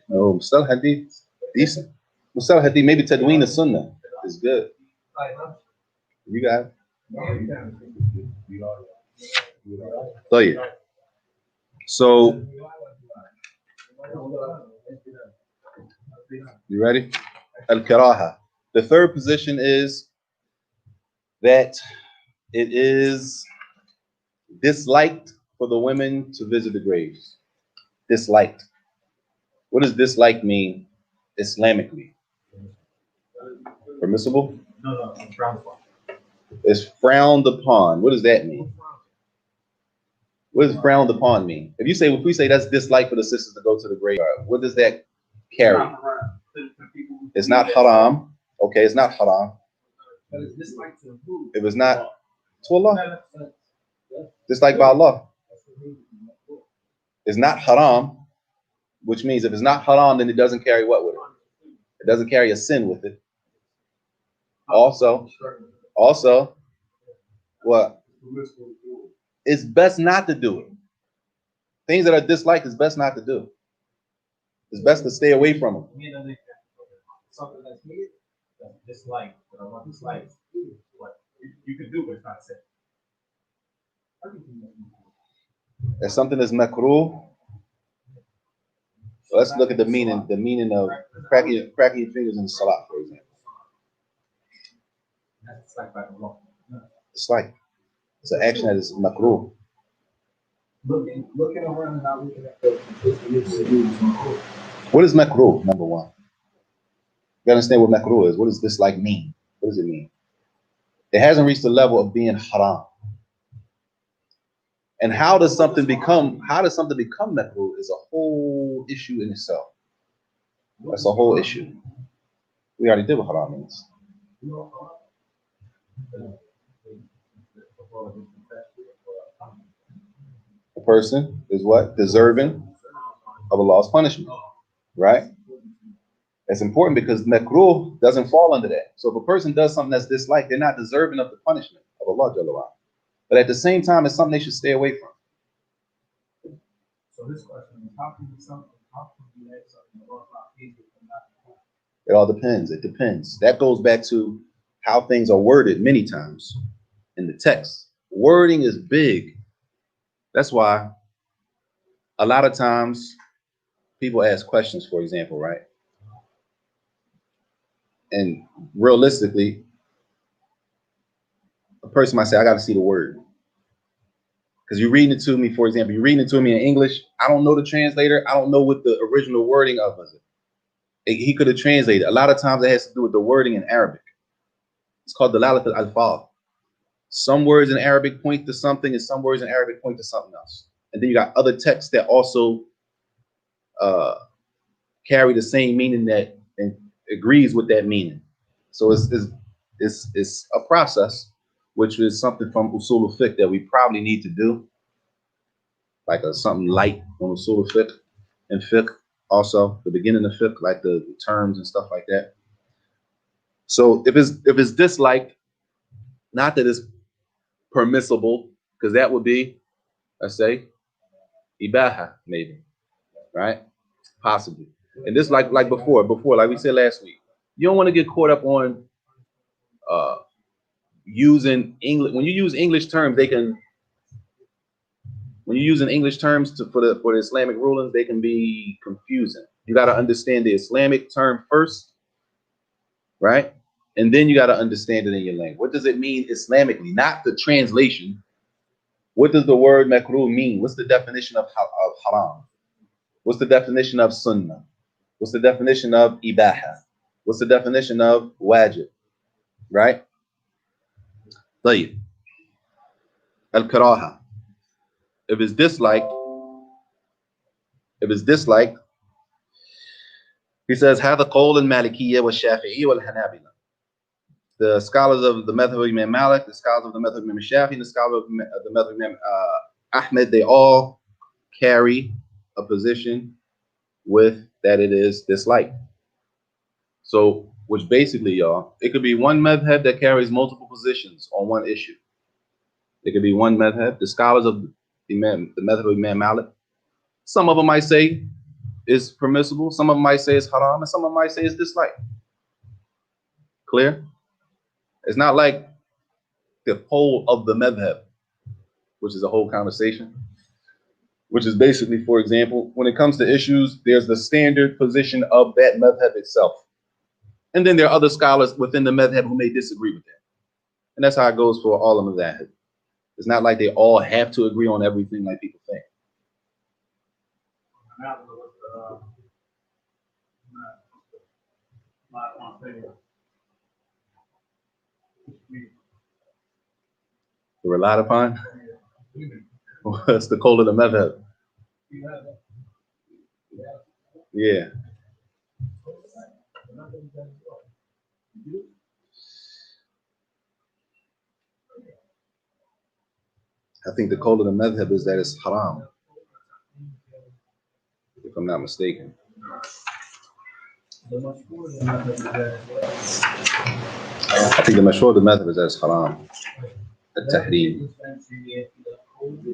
No, Mustal Hadith, decent. Mustal Hadith, maybe Tadween Sunnah is good. You got it. So, you ready? Al-Karaha. The third position is that it is disliked for the women to visit the graves. Disliked. What does dislike mean Islamically? Permissible? No, it's frowned upon. It's frowned upon. What does that mean? What does frowned upon mean? If we say that's dislike for the sisters to go to the graveyard, what does that carry? It's not haram. Okay, it's not haram. But it's dislike to who? It was not to Allah. Just like by Allah. It's not haram, which means if it's not haram, then it doesn't carry what with it? It doesn't carry a sin with it. Also, what? It's best not to do it. Things that are disliked, it's best not to do. It's best to stay away from them. Something that's needed, that's disliked, but I want disliked. What you can do, but it's not said. If something is makruh, let's look at the meaning. The meaning of cracking your fingers in the salat, for example. That's like by the law. It's like it's an action that is makruh. Looking around and not looking at the What is makruh? Number one, you gotta understand what makruh is. What does this like mean? What does it mean? It hasn't reached the level of being haram. And how does something become makruh is a whole issue in itself. That's a whole issue. We already did what haram means. A person is what? Deserving of Allah's punishment. Right? That's important because makruh doesn't fall under that. So if a person does something that's disliked, they're not deserving of the punishment of Allah Jalla wa'ala. But at the same time, it's something they should stay away from. So this question is how can you add something about easy and not? It all depends. It depends. That goes back to how things are worded many times in the text. Wording is big. That's why a lot of times people ask questions, for example, right? And realistically, a person might say, I got to see the word. Because you're reading it to me, for example, you're reading it to me in English. I don't know the translator. I don't know what the original wording of it. He could have translated. A lot of times it has to do with the wording in Arabic. It's called dalalat al-alfaz. Some words in Arabic point to something and some words in Arabic point to something else. And then you got other texts that also carry the same meaning that and agrees with that meaning. So it's a process, which is something from usul al-fiqh that we probably need to do, like something light on usul al-fiqh and fiqh. Also, the beginning of fiqh, like the terms and stuff like that. So if it's disliked, not that it's permissible, because that would be, let's say, ibaha, maybe, right? Possibly. And this like before, like we said last week, you don't want to get caught up on using English. When you use English terms, when you're using English terms for the Islamic rulings, they can be confusing. You got to understand the Islamic term first, right? And then you got to understand it in your language. What does it mean Islamically? Not the translation. What does the word makruh mean? What's the definition of haram? What's the definition of sunnah? What's the definition of ibaha? What's the definition of wajib? Right? طيب. Al-karaha. If it's disliked, he says, هذا قول المالكية والشافعية والحنابلة. The scholars of the method of Imam Malik, the scholars of the method of Imam Shafi, and the scholars of the method of Imam Ahmed, they all carry a position with that it is disliked. So, which basically, y'all, it could be one madhab that carries multiple positions on one issue. It could be one madhab. The scholars of the method of Imam Malik, some of them might say it's permissible, some of them might say it's haram, and some of them might say it's disliked. Clear? It's not like the whole of the madhab, which is a whole conversation, which is basically, for example, when it comes to issues, there's the standard position of that madhab itself. And then there are other scholars within the madhab who may disagree with that. And that's how it goes for all of them. It's not like they all have to agree on everything like people think. They relied upon? What's the call of the madhab? Yeah. I think the call of the madhab is that it's haram, if I'm not mistaken. I think the mashhur of the madhab is that it's haram. التحريم.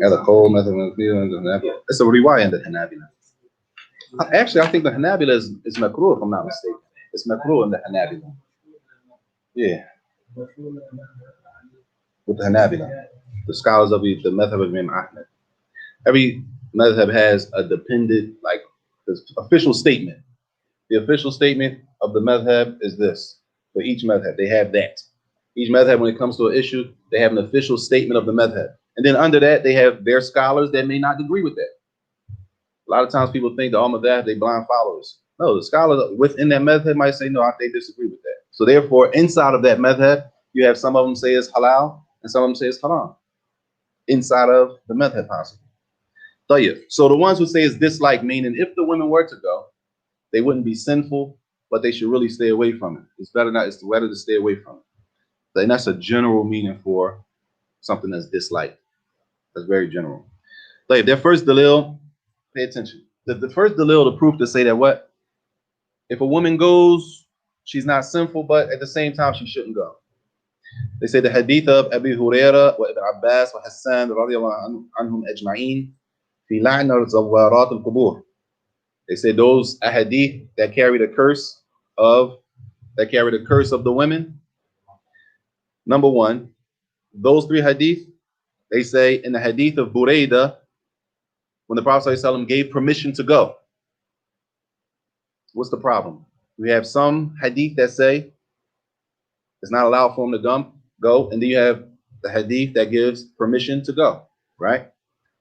هذا قول مثلا it's a riwayah in the Hanabila. Actually, I think the Hanabila is makruh, if I'm not mistaken. It's makruh in the Hanabila. Yeah. With the Hanabila. The scholars of the madhab of Imam Ahmed. Every madhab has a dependent, like, the official statement. The official statement of the madhab is this. For each madhab, they have that. Each madhab, when it comes to an issue, they have an official statement of the madhab. And then under that, they have their scholars that may not agree with that. A lot of times people think the madhab, they blind followers. No, the scholars within that madhab might say, no, they disagree with that. So therefore, inside of that madhab, you have some of them say it's halal, and some of them say it's haram. Inside of the madhab possible. So the ones who say it's dislike, meaning if the women were to go, they wouldn't be sinful, but they should really stay away from it. It's better to stay away from it. And that's a general meaning for something that's disliked. That's very general. Their first dalil, pay attention. The first dalil, the proof to say that what? If a woman goes, she's not sinful, but at the same time, she shouldn't go. They say the hadith of Abu Huraira wa Ibn Abbas wa Hassan radiyallahu anhum ajma'in fi la'na zawarat al-qubur. They say those hadith that carry the curse of the women. Number one, those three hadith, they say in the hadith of Burayda, when the Prophet ﷺ gave permission to go. What's the problem? We have some hadith that say it's not allowed for him to go, and then you have the hadith that gives permission to go, right?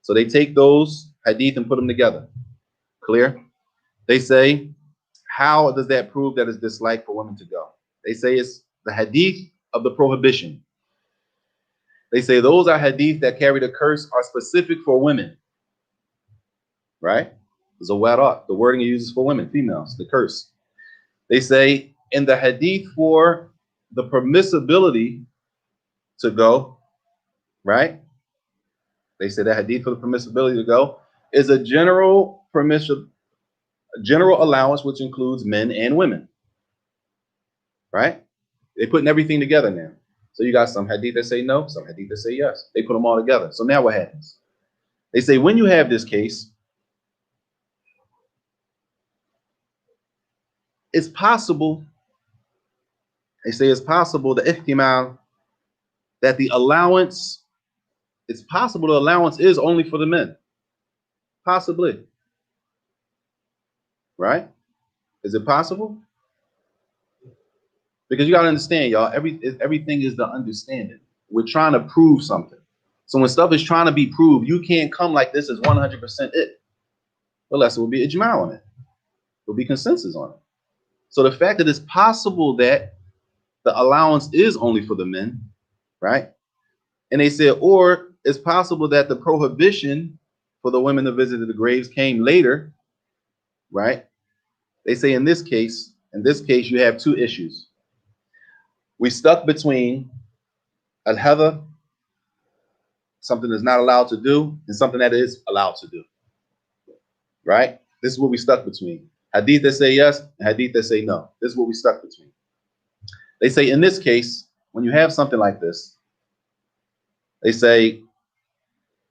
So they take those hadith and put them together. Clear? They say, how does that prove that it's disliked for women to go? They say it's the hadith of the prohibition. They say those are hadith that carry the curse are specific for women, right? Zawarat, the wording it uses for women, females, the curse. They say in the hadith for the permissibility to go, right? They say that hadith for the permissibility to go is a general allowance, which includes men and women, right? They're putting everything together now. So you got some hadith that say no, some hadith that say yes. They put them all together. So now what happens? They say when you have this case, it's possible, they say it's possible, the ihtimal, that the allowance, it's possible the allowance is only for the men. Possibly. Right? Is it possible? Because you got to understand, y'all, everything is the understanding. We're trying to prove something. So when stuff is trying to be proved, you can't come like this as 100% it. Unless it will be ijma on it. There will be consensus on it. So the fact that it's possible that the allowance is only for the men, right? And they said, or it's possible that the prohibition for the women to visit the graves came later, right? They say in this case, you have two issues. We stuck between al-hadar, something that's not allowed to do, and something that is allowed to do, right? This is what we stuck between. Hadith that say yes, and hadith that say no. This is what we stuck between. They say in this case, when you have something like this, they say,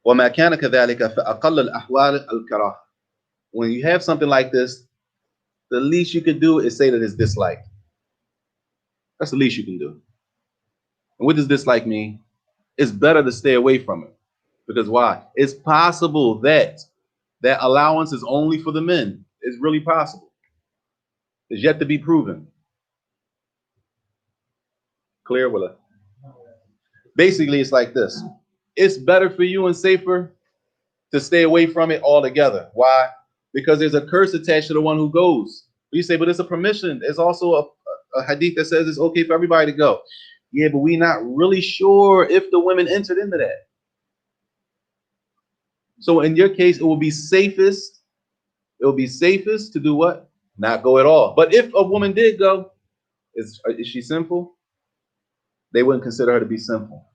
وَمَا كَانَ كَذَلِكَ فَأَقَلَّ الْأَحْوَالِ الْكَرَاهَةِ. When you have something like this, the least you can do is say that it's disliked. That's the least you can do. And what does dislike mean? It's better to stay away from it. Because why? It's possible that that allowance is only for the men. It's really possible. It's yet to be proven. Clear, Willa? Basically, it's like this. It's better for you and safer to stay away from it altogether. Why? Because there's a curse attached to the one who goes. You say, but it's a permission. There's also a hadith that says it's okay for everybody to go. Yeah, but we're not really sure if the women entered into that. So in your case, it will be safest. It will be safest to do what? Not go at all. But if a woman did go, is she sinful? They wouldn't consider her to be sinful.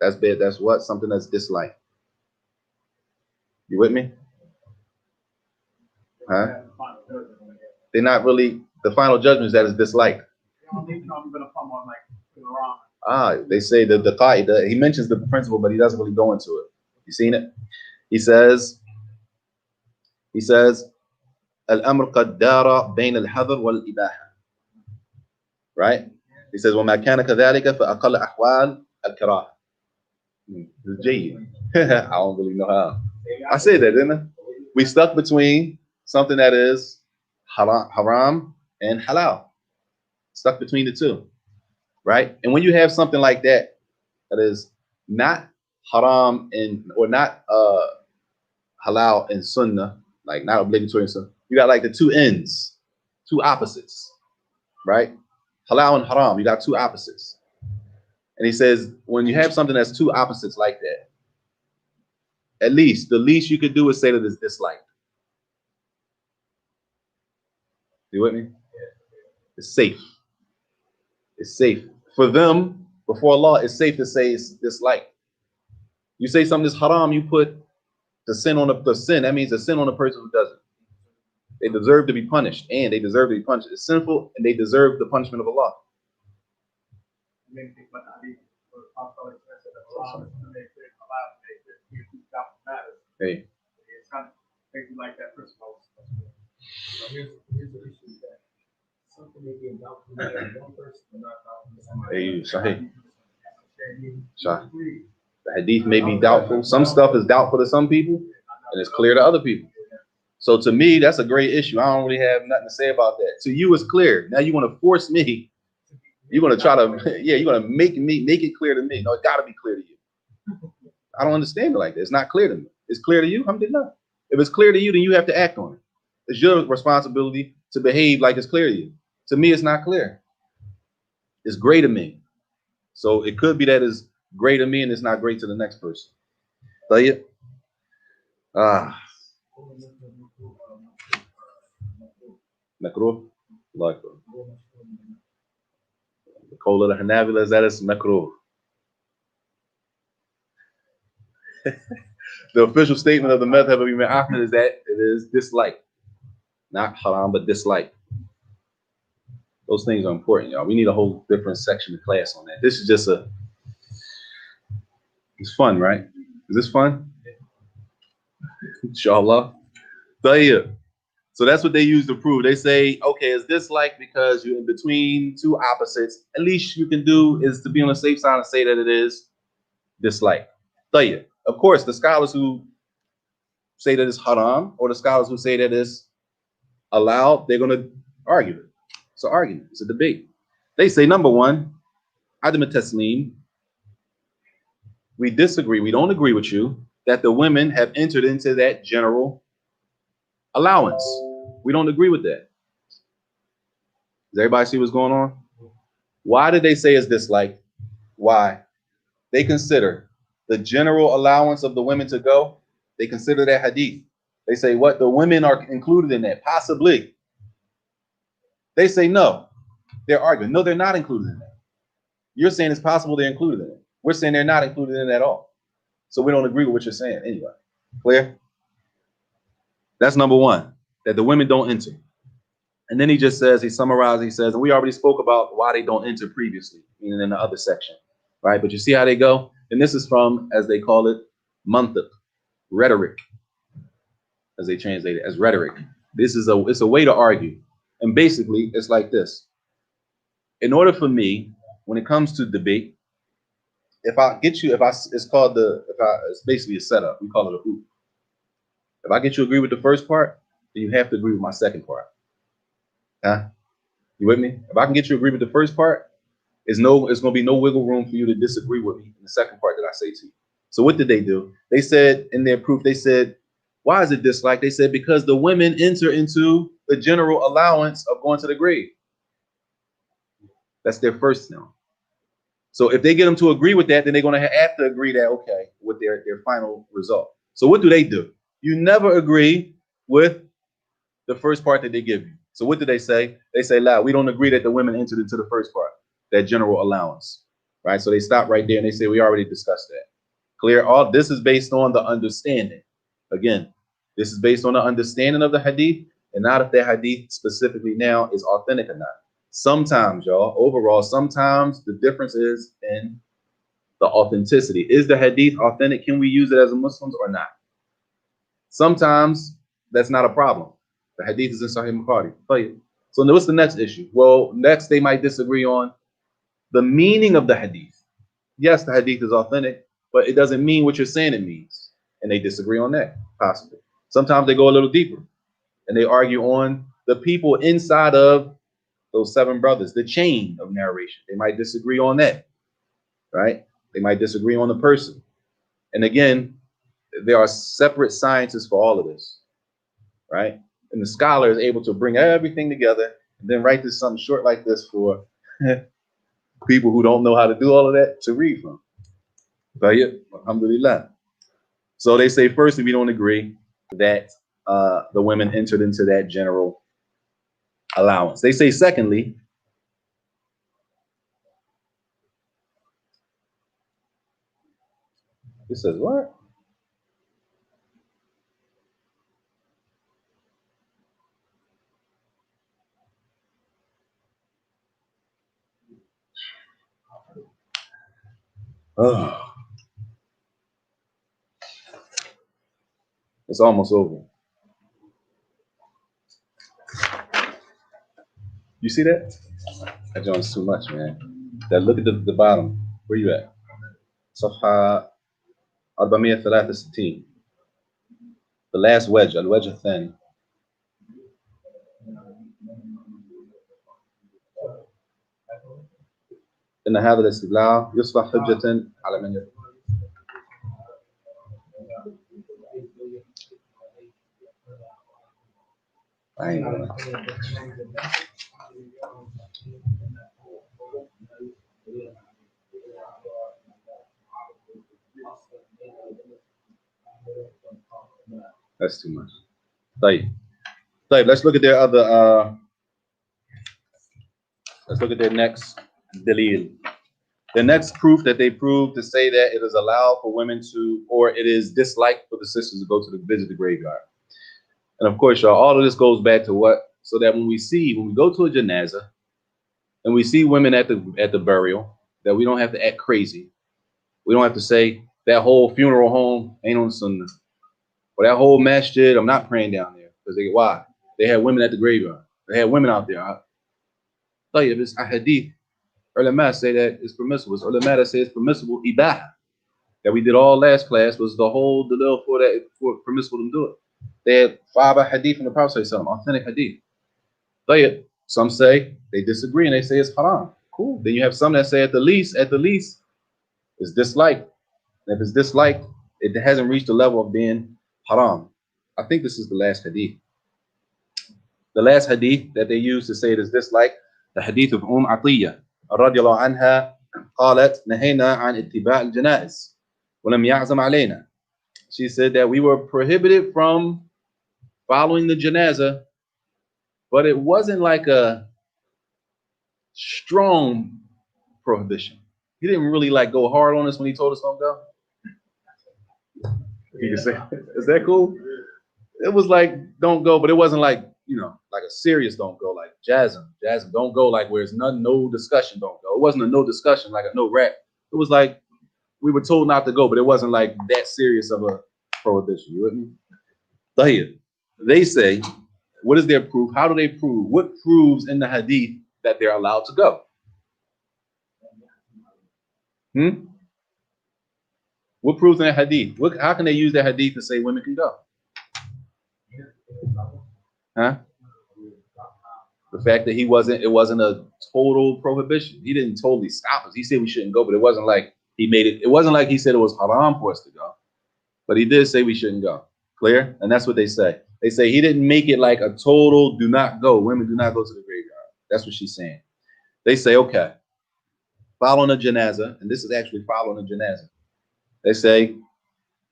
That's bad. That's what? Something that's disliked. You with me? Huh? They're not really, the final judgment is that it's disliked. They say that the qaida, he mentions the principle, but he doesn't really go into it. You seen it? He says, الأمر قد دار بين الحظر والإباحة. Right? He says, وما كان كذلك فأقل أحوال الكراهة. I don't really know how. I said that, didn't I? We stuck between something that is haram and halal. Stuck between the two. Right? And when you have something like that, that is not haram and or not halal and sunnah, like not obligatory and sunnah, you got like the two ends, two opposites, right? Halal and haram, you got two opposites. And he says, when you have something that's two opposites like that, at least the least you could do is say that it's disliked. You with me? It's safe. It's safe. For them, before Allah, it's safe to say it's disliked. You say something is haram, you put the sin on the sin. That means the sin on the person who does it. They deserve to be punished, and they deserve to be punished. It's sinful, and they deserve the punishment of Allah. Hey. It's kind of things like that principle. Here's the issue that something may be in doubt for one person, but not doubt for somebody. Hey, Saajid. The hadith may be doubtful. Some stuff is doubtful to some people, and it's clear to other people. So to me, that's a great issue. I don't really have nothing to say about that. To you, it's clear. Now you want to force me. You're going to try to, you're going to make it clear to me. No, it got to be clear to you. I don't understand it like that. It's not clear to me. It's clear to you. Alhamdulillah. If it's clear to you, then you have to act on it. It's your responsibility to behave like it's clear to you. To me, it's not clear. It's gray to me. So it could be that it's gray to me and it's not great to the next person. Saajid? Makruh? Like the call of the Hanabila is that it's makruh. The official statement of the madhab of Imam Ahmad is that it is disliked. Not haram, but disliked. Those things are important, y'all. We need a whole different section of class on that. This is just it's fun, right? Is this fun? Inshallah. So that's what they use to prove. They say, okay, it's disliked because you're in between two opposites. At least you can do is to be on the safe side and say that it is disliked. Of course, the scholars who say that it's haram or the scholars who say that it's allowed, they're going to argue it. It's an argument. It's a debate. They say, number one, Adam Taslim, we disagree. We don't agree with you that the women have entered into that general allowance. We don't agree with that. Does everybody see what's going on? Why did they say it's disliked? Why? They consider the general allowance of the women to go. They consider that hadith. They say what? The women are included in that, possibly. They say no. They're arguing. No, they're not included in that. You're saying it's possible they're included in it. We're saying they're not included in it at all. So we don't agree with what you're saying anyway. Clear? That's number one, that the women don't enter. And then he just says, he summarizes, he says, and we already spoke about why they don't enter previously, meaning in the other section, right? But you see how they go? And this is from, as they call it, mantiq, rhetoric, as they translate it as rhetoric. It's a way to argue. And basically, it's like this. In order for me, when it comes to debate, it's basically a setup. We call it a hoop. If I get you to agree with the first part, then you have to agree with my second part. Huh? You with me? If I can get you to agree with the first part, it's going to be no wiggle room for you to disagree with me in the second part that I say to you. So what did they do? They said in their proof, they said, why is it disliked? They said, because the women enter into the general allowance of going to the grave. That's their first now. So if they get them to agree with that, then they're going to have to agree that, okay, with their final result. So what do? You never agree with the first part that they give you. So what do they say? They say, we don't agree that the women entered into the first part, that general allowance. right? So they stop right there and they say, we already discussed that. Clear? All this is based on the understanding. Again, this is based on the understanding of the hadith and not if the hadith specifically now is authentic or not. Sometimes, y'all, overall, sometimes the difference is in the authenticity. Is the hadith authentic? Can we use it as a Muslims or not? Sometimes that's not a problem. The hadith is in Sahih Bukhari. So what's the next issue? Well, next they might disagree on the meaning of the hadith. Yes, the hadith is authentic, but it doesn't mean what you're saying it means. And they disagree on that, possibly. Sometimes they go a little deeper and they argue on the people inside of those 7 brothers, the chain of narration. They might disagree on that, right? They might disagree on the person. And again, there are separate sciences for all of this, right? And the scholar is able to bring everything together and then write this something short like this for people who don't know how to do all of that to read from. Alhamdulillah. So they say, firstly, we don't agree that the women entered into that general allowance. They say, secondly, it says what? Oh, it's almost over. You see that? That joint's too much, man. That look at the bottom. Where you at? صفحة 463. The last wedge, الوجه الثاني. إن هذا الاستدلال يصبح حجة على من يقول. That's too much. طيب, let's look at their other let's look at their next dalil. The next proof that they prove to say that it is allowed for women to, or it is disliked for the sisters to go to visit the graveyard. And of course, y'all, all of this goes back to what? So that when we go to a janazah and we see women at the burial, that we don't have to act crazy. We don't have to say that whole funeral home ain't on sunnah. Or that whole masjid, I'm not praying down there. Because why? They had women at the graveyard. They had women out there. If it's a hadith, ulama say that it's permissible. It's ulama that say it's permissible ibaha. That we did all last class was the whole dalil for permissible to do it. They had 5 hadith from the Prophet, authentic hadith. Some say they disagree and they say it's haram. Cool. Then you have some that say at the least, it's disliked. And if it's disliked, it hasn't reached the level of being haram. I think this is the last hadith. The last hadith that they use to say it is disliked, the hadith of Atiyah radiallahu anha, قالت نهينا عن اتباع الجنائز ولم يعزم علينا. She said that we were prohibited from following the janazah, but it wasn't like a strong prohibition. He didn't really go hard on us when he told us don't go. You can say, is that cool? It was like don't go, but it wasn't like a serious don't go, like Jasm don't go, like where it's no discussion, don't go. It wasn't a no discussion, like a no rap. It was like we were told not to go, but it wasn't like that serious of a prohibition. You with me? They say, what is their proof? How do they prove? What proves in the hadith that they're allowed to go? What proves in the hadith? How can they use that hadith to say women can go? The fact that it wasn't a total prohibition. He didn't totally stop us. He said we shouldn't go, but it wasn't like it wasn't like he said it was haram for us to go. But he did say we shouldn't go. Clear? And that's what they say. They say he didn't make it like a total do not go. Women do not go to the graveyard. That's what she's saying. They say, okay, following a janazah, and this is actually following a janazah. They say,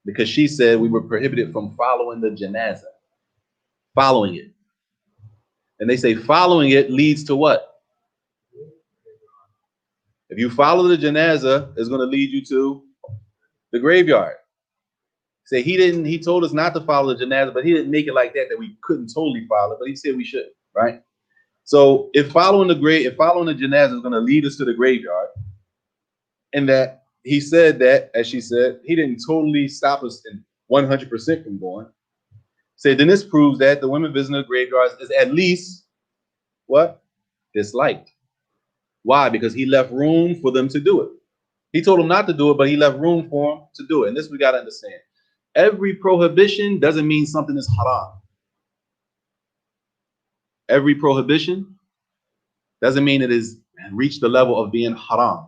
because she said we were prohibited from following the janazah. Following it. And they say following it leads to what? If you follow the janazah, it's going to lead you to the graveyard. Say he told us not to follow the janazah, but he didn't make it like that we couldn't totally follow, but he said we should, right? So if following the janazah is going to lead us to the graveyard, and that he said that, as she said, he didn't totally stop us in 100% from going. Say, then this proves that the women visiting the graveyards is at least what? Disliked. Why? Because he left room for them to do it. He told them not to do it, but he left room for them to do it. And this we got to understand. Every prohibition doesn't mean something is haram. Every prohibition doesn't mean it is reached the level of being haram.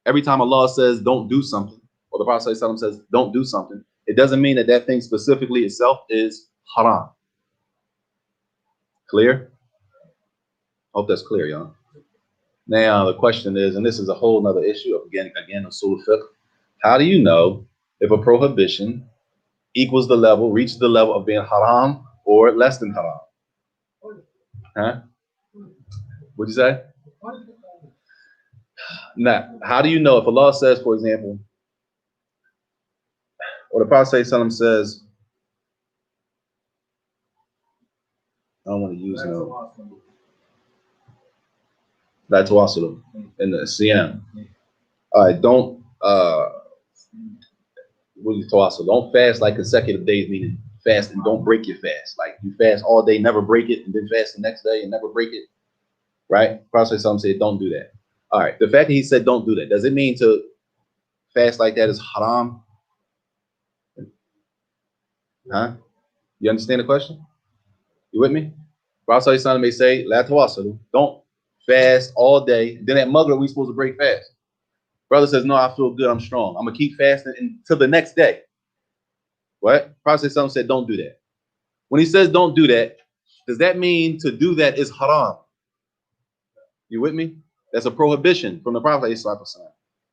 Every time Allah says don't do something, or the Prophet ﷺ says don't do something, it doesn't mean that thing specifically itself is haram. Clear? Hope that's clear, y'all. Now the question is, and this is a whole nother issue of again usul fiqh. How do you know if a prohibition equals reaches the level of being haram or less than haram? Huh? What'd you say? Now, how do you know if Allah says, for example, or the Prophet ﷺ says, I don't want to use no. That's wasalu in the Siyam. All right, don't don't fast like consecutive days, meaning fast and don't break your fast. Like you fast all day, never break it, and then fast the next day and never break it. Right? Prophet said, don't do that. All right, the fact that he said don't do that, does it mean to fast like that is haram? Huh? You understand the question? You with me? Prophet may say, la tawasalu, don't fast all day. Then at Maghrib, we supposed to break fast. Brother says, no, I feel good, I'm strong. I'm gonna keep fasting until the next day. What? Prophet said, don't do that. When he says don't do that, does that mean to do that is haram? You with me? That's a prohibition from the Prophet.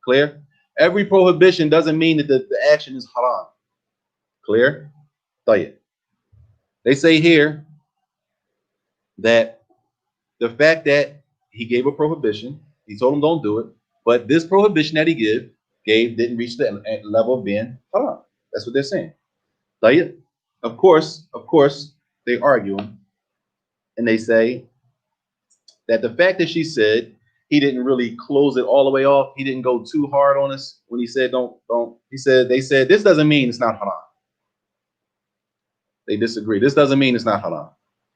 Clear? Every prohibition doesn't mean that the action is haram. Clear? They say here that the fact that he gave a prohibition, he told them don't do it, but this prohibition that he gave didn't reach the level of being haram. That's what they're saying. Of course, they argue, and they say that the fact that she said he didn't really close it all the way off, he didn't go too hard on us when he said don't. They said this doesn't mean it's not haram. They disagree. This doesn't mean it's not haram.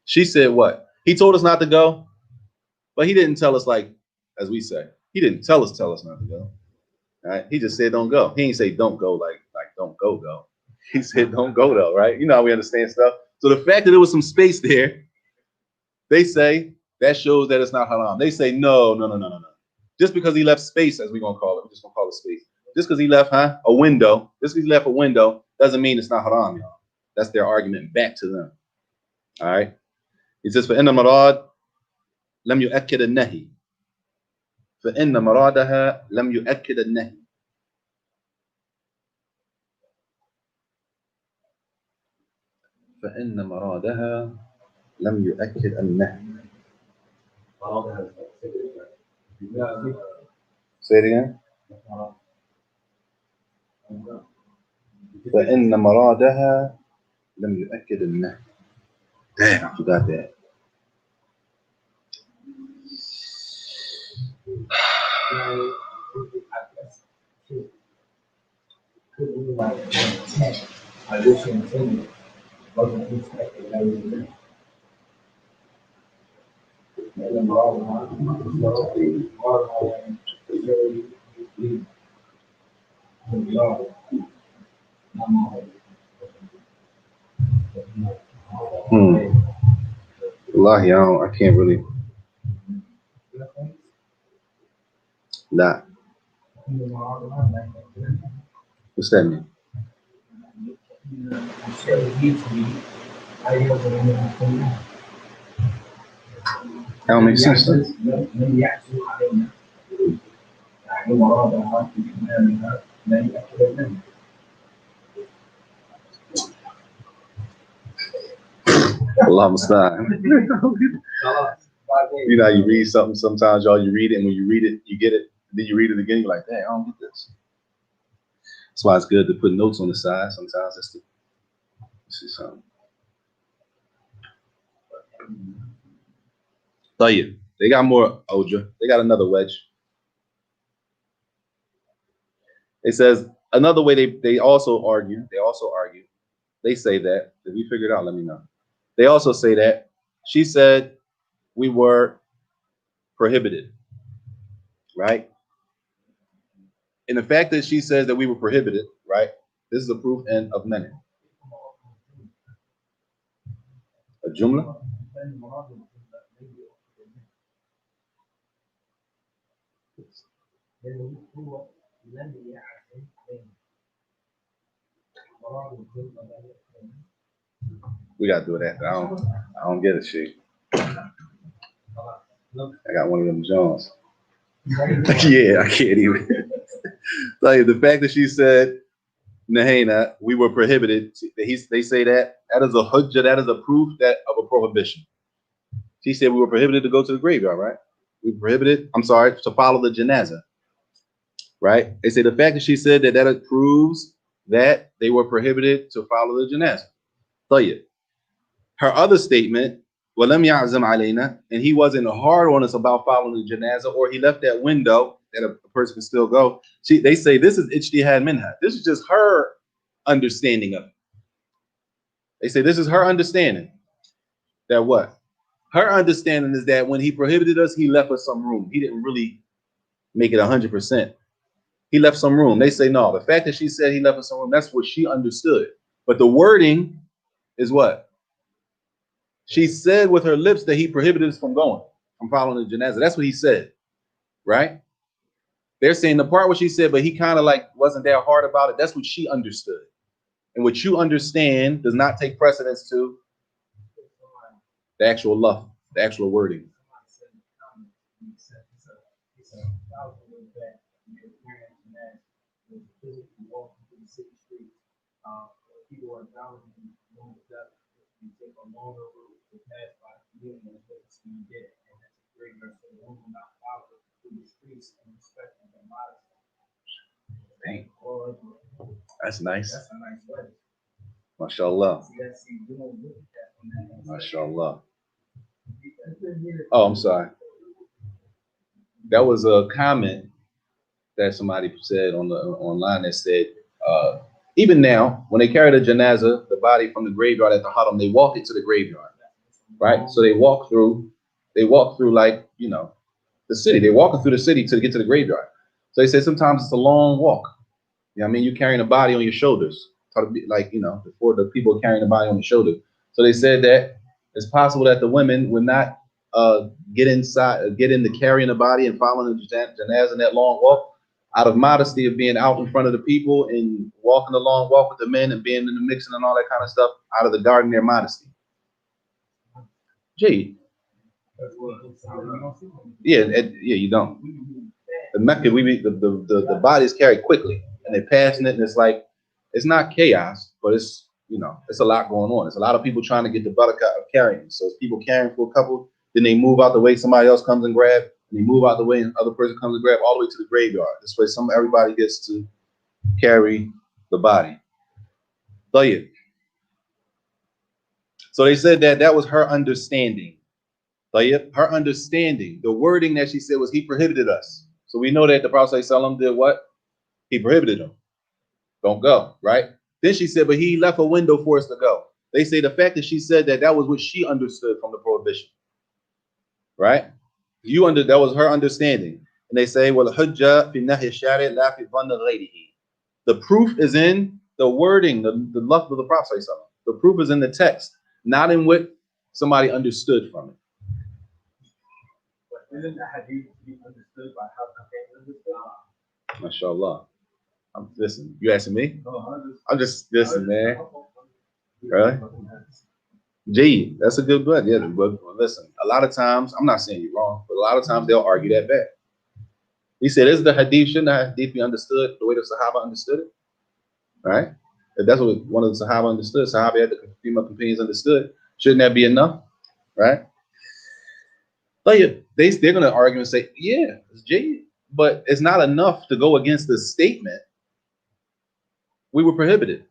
She said what? He told us not to go, but he didn't tell us like, as we say, he didn't tell us not to go. All right? He just said don't go. He didn't say don't go like don't go. He said don't go though, right? You know how we understand stuff. So the fact that there was some space there, they say that shows that it's not haram. They say no. Just because he left space, as we're gonna call it, we're just gonna call it space. Just because he left a window, doesn't mean it's not haram, y'all. That's their argument back to them. All right. He says, فَإِنَّ مَرَادَ لَمْ يُؤَكِّدَ النَّهِي. فَإِنَّ مَرَادَهَا لَمْ يُؤَكِّدَ النَّهِي. فإن مرادها لم يؤكد النهي. Say it again. فإن مرادها لم يؤكد النهي. Damn, I forgot that. Wallahi, I can't really. Nah. What's that mean? That don't make sense, though. Allah musta'an. You know, you read something sometimes, y'all, you read it, and when you read it, you get it. Then you read it again, you're like, dang, I don't get this. That's why it's good to put notes on the side. Sometimes it's to see something. Tell you, they got more Oja. They got another wedge. It says another way they also argue. They say that, if you figure it out, let me know. They also say that she said we were prohibited, right? And the fact that she says that we were prohibited, right? This is a proof and of many. A jumla? We gotta do that. I don't get it, shit. I got one of them Jones. Yeah, I can't even. Like the fact that she said, Nahena, we were prohibited. They say that is a hujjah, that is a proof that of a prohibition. She said we were prohibited to go to the graveyard, right? We were prohibited, to follow the janazah, right? They say the fact that she said that proves that they were prohibited to follow the janazah. Tell you. Her other statement, وَلَمْ يَعْزَمْ عَلَيْنَا, and he wasn't hard on us about following the janazah, or he left that window that a person can still go. They say this is ijtihad minha. This is just her understanding of it. They say this is her understanding. That what? Her understanding is that when he prohibited us, he left us some room. He didn't really make it 100%. He left some room. They say no. The fact that she said he left us some room, that's what she understood. But the wording is what? She said with her lips that he prohibited us from following the janazah. That's what he said, right? They're saying the part where she said, but he kind of like wasn't that hard about it. That's what she understood. And what you understand does not take precedence to the actual love, the actual wording. Dang. That's nice. That's a nice way. MashaAllah. MashaAllah. Oh, I'm sorry. That was a comment that somebody said online that said, even now, when they carry the janazah, the body from the graveyard at the Haram, they walk it to the graveyard, right? So they walk through like, the city. They're walking through the city to get to the graveyard. So they say sometimes it's a long walk. You know what I mean? You're carrying a body on your shoulders. Like, before the people carrying the body on the shoulder. So they said that it's possible that the women would not get into carrying the body and following the janazah in that long walk out of modesty of being out in front of the people and walking the long walk with the men and being in the mixing and all that kind of stuff out of the garden their modesty. Gee. Yeah, you don't. The Mecca, the body is carried quickly and they're passing it, and it's like, it's not chaos, but it's, it's a lot going on. It's a lot of people trying to get the barakah of carrying. So it's people carrying for a couple, then they move out the way, somebody else comes and grab, and they move out the way, and other person comes and grab all the way to the graveyard. This way everybody gets to carry the body. So they said that was her understanding. Her understanding, the wording that she said was he prohibited us. So we know that the Prophet ﷺ did what? He prohibited them. Don't go, right? Then she said, but he left a window for us to go. They say the fact that she said that was what she understood from the prohibition, right? That was her understanding. And they say, well, the proof is in the wording, the love of the Prophet. The proof is in the text, not in what somebody understood from it. But isn't the hadith be understood by how companions understood? MashaAllah. Listen, you asking me? I'm just listening, man. Really? Gee, that's a good one. Yeah, but listen, a lot of times, I'm not saying you're wrong, but a lot of times they'll argue that back. He said, is the hadith, shouldn't the hadith be understood the way the Sahaba understood it? Right? If that's what one of the Sahaba understood, Sahaba had the female companions understood, shouldn't that be enough? Right? But they're going to argue and say, yeah, it's Jade. but it's not enough to go against the statement. We were prohibited.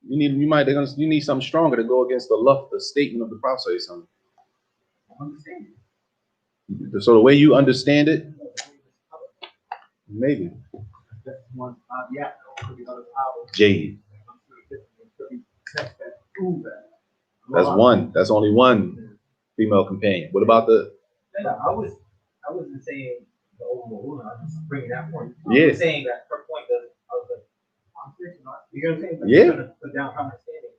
You need something stronger to go against the statement of the Prophet or something. So the way you understand it, maybe. Jade. That's one. That's only one female companion. What about the? I wasn't saying the overall ruling. I was just bringing that point. Yeah. I'm saying that her point doesn't. You know what I'm saying? Yeah. Put down her understanding.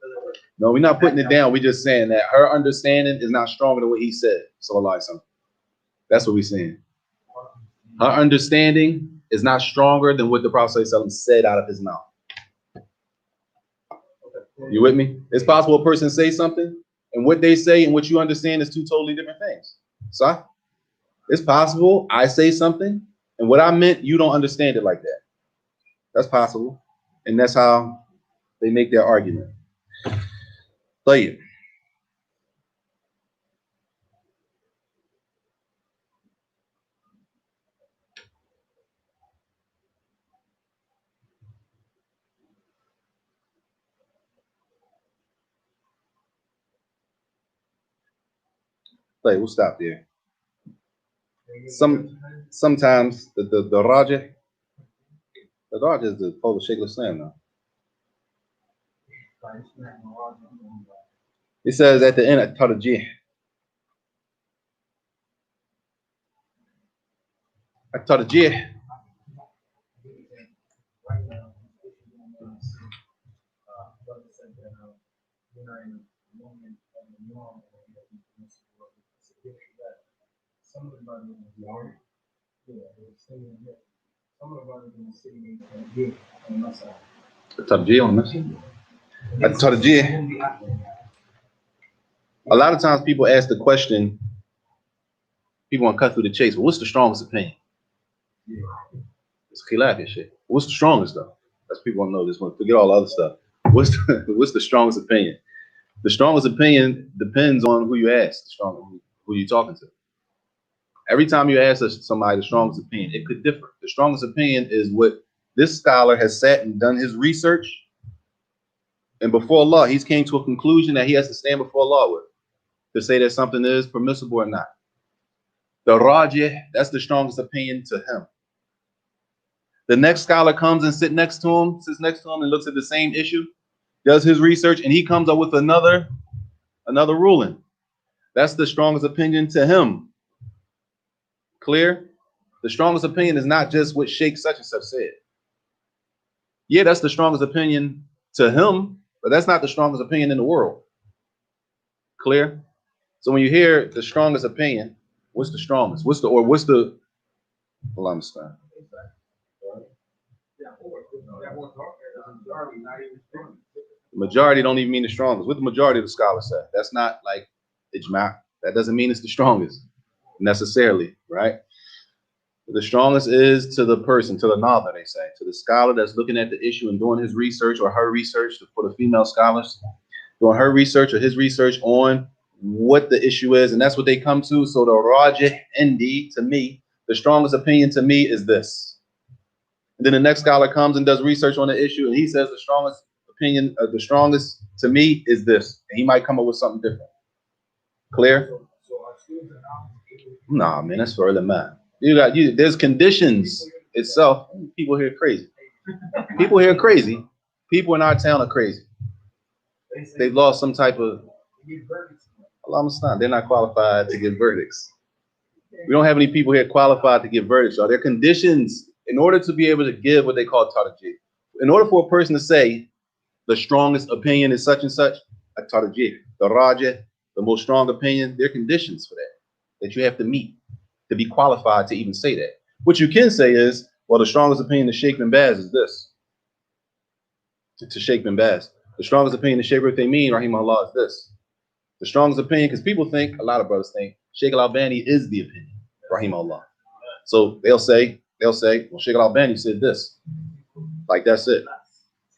No, we're not putting it down. We're just saying that her understanding is not stronger than what he said. Sallallahu alaihi wasallam. That's what we're saying. Her understanding is not stronger than what the Prophet sallallahu alaihi wasallam said out of his mouth. You with me? It's possible a person say something, and what they say and what you understand is two totally different things. So it's possible I say something, and what I meant, you don't understand it like that. That's possible. And that's how they make their argument. Play it. Play. We'll stop there. Sometimes the Raja is the Polish Sheikh Islam now. It says at the end of Tarjih. At Tarjih. Some of the brothers in the yard, yeah, they were sitting here. Some of the brothers in the city on the side. Tarjih on this. At Tarjih. A lot of times people ask the question, people want to cut through the chase. Well, what's the strongest opinion? It's khilaf shit. What's the strongest though? That's people want to know this one. Forget all the other stuff. What's the strongest opinion? The strongest opinion depends on who you ask, who you're talking to. Every time you ask somebody the strongest opinion, it could differ. The strongest opinion is what this scholar has sat and done his research, and before Allah, he's came to a conclusion that he has to stand before Allah with to say that something is permissible or not. The Rajih, that's the strongest opinion to him. The next scholar comes and sits next to him and looks at the same issue, does his research, and he comes up with another ruling. That's the strongest opinion to him. Clear? The strongest opinion is not just what Sheikh such and such said. Yeah, that's the strongest opinion to him, but that's not the strongest opinion in the world. Clear? So when you hear the strongest opinion, what's the strongest? What's the well, I'm sorry. The majority don't even mean the strongest. What the majority of the scholars say? That's not like ijma'. That doesn't mean it's the strongest necessarily, right? The strongest is to the person, to the nadar, they say, to the scholar that's looking at the issue and doing his research or her research, for the female scholars, doing her research or his research on what the issue is, and that's what they come to. So the Rajih Indi, to me, the strongest opinion to me is this. And then the next scholar comes and does research on the issue, and he says the strongest opinion, the strongest to me is this. And he might come up with something different. Clear? Nah, man, that's for man. There's conditions itself. People here crazy. People here crazy. People in our town are crazy. They've lost some type of. They're not qualified to give verdicts. We don't have any people here qualified to give verdicts. So there are conditions in order to be able to give what they call tarjih. In order for a person to say the strongest opinion is such and such, a tarjih, the rajih, the most strong opinion, there are conditions for that you have to meet to be qualified to even say that. What you can say is, well, the strongest opinion of Sheikh bin Baz is this. To Sheikh bin Baz. The strongest opinion of Sheikh Uthaymeen, rahimahullah, is this. The strongest opinion, because people think, a lot of brothers think, Sheikh al-Albani is the opinion, rahimahullah. So they'll say, well, Sheikh al-Albani said this. Like, that's it.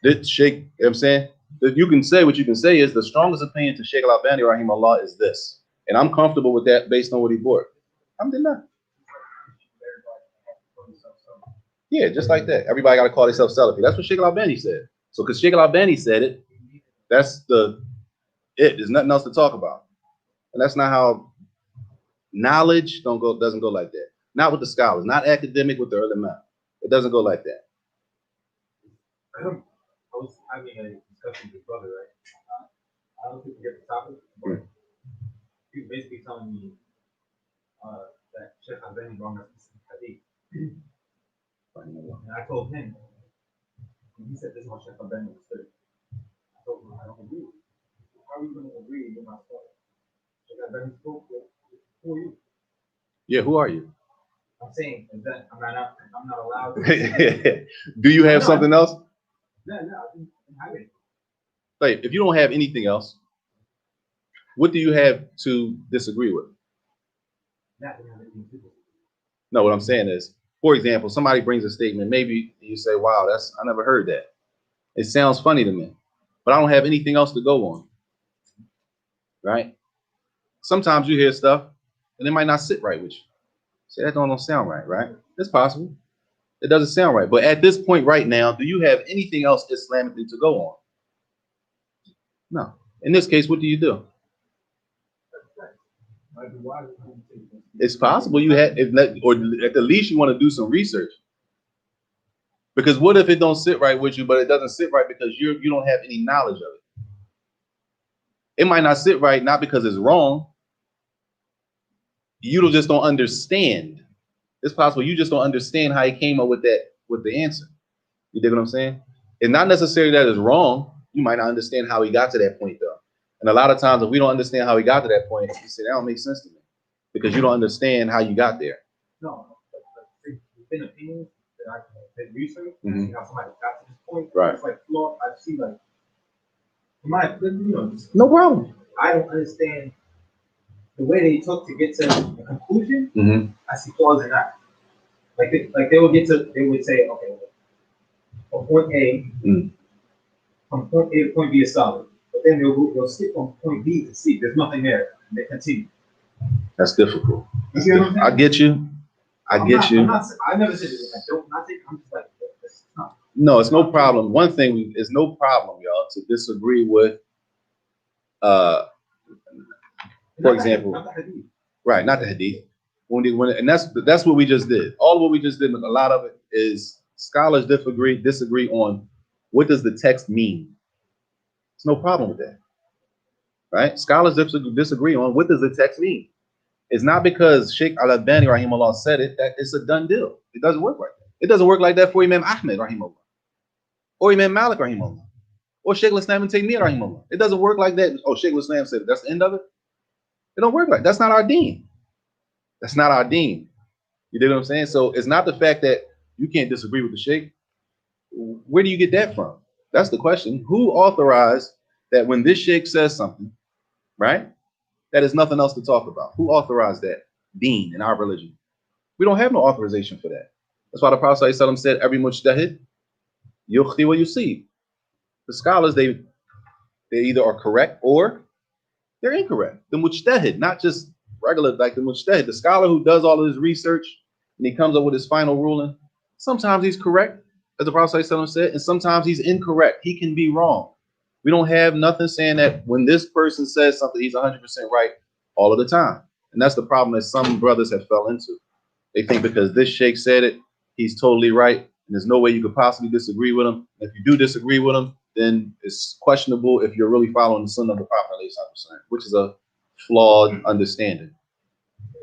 This Sheikh, you know what I'm saying? You can say what you can say is the strongest opinion to Sheikh al-Albani, rahimahullah, is this. And I'm comfortable with that based on what he brought. Alhamdulillah. Yeah, just like that. Everybody got to call themselves Salafi. That's what Sheikh Al-Albani said. So because Sheikh Al-Albani said it, that's it. There's nothing else to talk about. And that's not how knowledge doesn't go like that. Not with the scholars, not academic with the early man. It doesn't go like that. I was having a discussion with your brother, right? I don't think we get the topic, but he was basically telling me that Sheikh Albani wrong us this hadith. And I told him, and he said this is what Sheikh Albani understood. I told him, I don't agree with you. How are you going to agree with my story? Sheikh Albani spoke with who are you? Yeah, who are you? I'm saying is that I'm not allowed to. Do you have something else? No, I didn't have it. Like, if you don't have anything else, what do you have to disagree with? No, what I'm saying is, for example, somebody brings a statement, maybe you say, wow, I never heard that. It sounds funny to me, but I don't have anything else to go on, right? Sometimes you hear stuff and it might not sit right with you. Say that don't sound right, right? It's possible. It doesn't sound right. But at this point right now, do you have anything else Islamically to go on? No. In this case, what do you do? It's possible you had, or at the least you want to do some research. Because what if it don't sit right with you, but it doesn't sit right because you don't have any knowledge of it? It might not sit right, not because it's wrong. You just don't understand. It's possible you just don't understand how he came up with the answer. You dig what I'm saying? It's not necessarily that it's wrong. You might not understand how he got to that point, though. And a lot of times, if we don't understand how he got to that point, you say that don't make sense to me because you don't understand how you got there. No, but within opinions that I've been researching, see how somebody got to this point. Right. It's like flaw. I see like, No problem. I don't understand the way they took to get to a conclusion. I see flaws in that. Like they would say, okay, from point A, from point A to point B is solid, but then they'll skip from point B to C. There's nothing there. And they continue. That's difficult. You see what I'm saying? I get you. I never said it. I don't not think I'm just like this. No, it's no problem. One thing is no problem, y'all, to disagree with. For example, not the hadith. And that's what we just did. All what we just did, a lot of it is scholars disagree on what does the text mean. There's no problem with that, right? Scholars disagree on what does the text mean. It's not because Sheikh Al-Albani rahimahullah said it that it's a done deal. It doesn't work like that. It doesn't work like that for Imam Ahmed rahimahullah, or Imam Malik rahimahullah, or Sheikh al-Islam ibn Taymiyyah rahimahullah. It doesn't work like that. Oh, Sheikh al-Islam said it. That's the end of it. It don't work like that. That's not our deen. That's not our deen. You know what I'm saying? So it's not the fact that you can't disagree with the Sheikh. Where do you get that from? That's the question. Who authorized that when this Sheikh says something, right? That is nothing else to talk about. Who authorized that? Deen in our religion. We don't have no authorization for that. That's why the Prophet ﷺ said, every mujtahid, yukhti wa yusib. The scholars, they either are correct or they're incorrect. The mujtahid, not just regular, like the mujtahid, the scholar who does all of his research and he comes up with his final ruling, sometimes he's correct, as the Prophet ﷺ said, and sometimes he's incorrect. He can be wrong. We don't have nothing saying that when this person says something, he's 100% right all of the time. And that's the problem that some brothers have fell into. They think because this sheikh said it, he's totally right. And there's no way you could possibly disagree with him. If you do disagree with him, then it's questionable if you're really following the sunnah of the Prophet, which is a flawed understanding.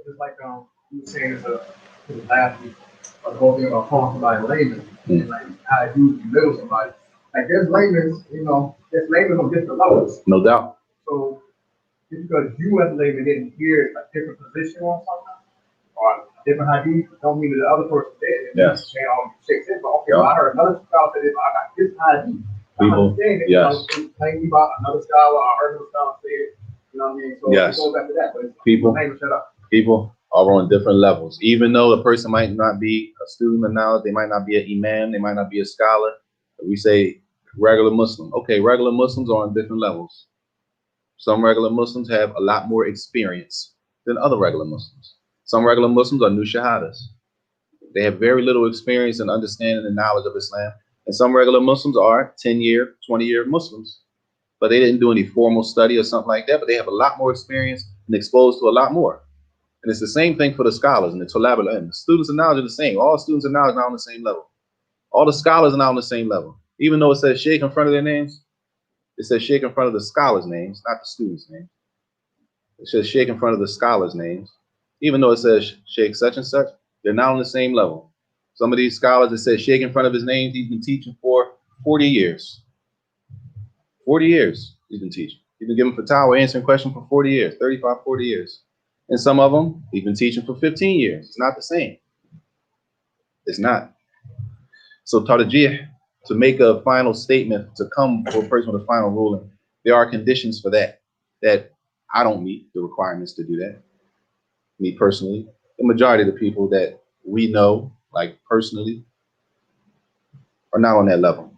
It's like you were saying last week, the whole thing about calling somebody layman, and like how you belittle somebody. Like there's laymen, there's laymen on different levels. No doubt. So just because you as a layman didn't hear a different position on something or a different hadith, don't mean that the other person did. Yes. Saying shake it, but okay, well, I heard another scholar say this, I got this hadith. People, yes. Playing about another scholar, I heard another scholar say it. You know what I mean? So yes. it goes back to that. But People are on different levels. Even though the person might not be a student of knowledge, they might not be an imam, they might not be a scholar. We say regular Muslim. Okay, regular Muslims are on different levels. Some regular Muslims have a lot more experience than other regular Muslims. Some regular Muslims are new shahadas. They have very little experience and understanding and knowledge of Islam. And some regular Muslims are 10-year, 20-year Muslims, but they didn't do any formal study or something like that, but they have a lot more experience and exposed to a lot more. And it's the same thing for the scholars and the Tulab al-Ilm. The students of knowledge are the same. All students of knowledge are now on the same level. All the scholars are now on the same level. Even though it says Sheikh in front of their names, it says Sheikh in front of the scholars' names, not the students' names. It says Sheikh in front of the scholars' names. Even though it says Sheikh such and such, they're now on the same level. Some of these scholars, it says Sheikh in front of his name, he's been teaching for 40 years. 40 years he's been teaching. He's been giving fatwa, answering questions for 40 years, 35, 40 years. And some of them, he's been teaching for 15 years. It's not the same. It's not. So tarjih, to make a final statement, to come for a person with a final ruling, there are conditions for that I don't meet the requirements to do that. Me personally, the majority of the people that we know, like personally, are not on that level.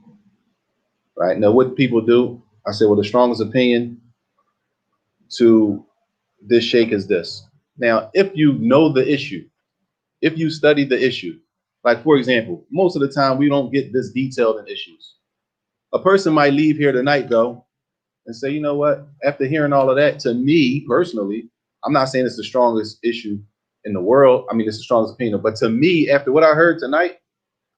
Right? Now, what people do, I say, well, the strongest opinion to this sheikh is this. Now, if you know the issue, if you study the issue, like, for example, most of the time we don't get this detailed in issues. A person might leave here tonight, though, and say, you know what, after hearing all of that, to me personally, I'm not saying it's the strongest issue in the world. I mean, it's the strongest opinion, but to me, after what I heard tonight,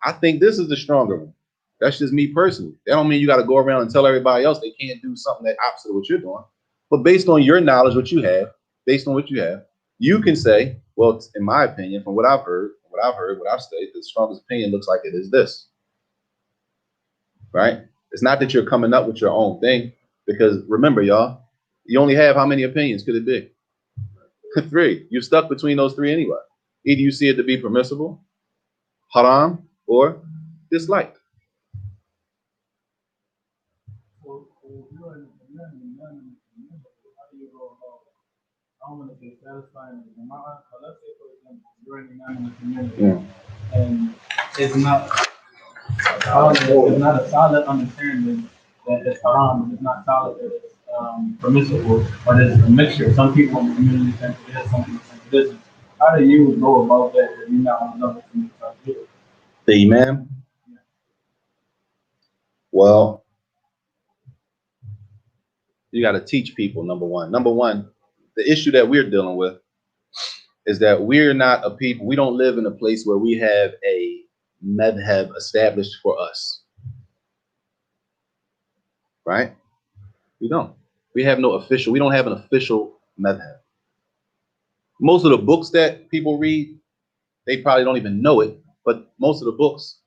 I think this is the stronger one. That's just me personally. That don't mean you got to go around and tell everybody else they can't do something that opposite of what you're doing. But based on your knowledge, what you have, based on what you have, you can say, well, in my opinion, from what I've heard, what I've studied, the strongest opinion looks like it is this. Right? It's not that you're coming up with your own thing, because remember, y'all, you only have how many opinions could it be? 3. You're stuck between those 3 anyway. Either you see it to be permissible, haram, or disliked. I don't want to say satisfying the Jama'ah, but let's say, for example, you're in the Muslim community, and it's not a solid understanding that it's haram, it's not solid that it's permissible, but it's a mixture. Some people in the community think it is, some people think it isn't. How do you go about that if you're not on the level to do it? The Imam? Well, you got to teach people, number one. Number one, the issue that we're dealing with is that we're not a people, we don't live in a place where we have a madhab established for us. Right? We don't. We have no official, we don't have an official madhab. Most of the books that people read, they probably don't even know it, but most of the books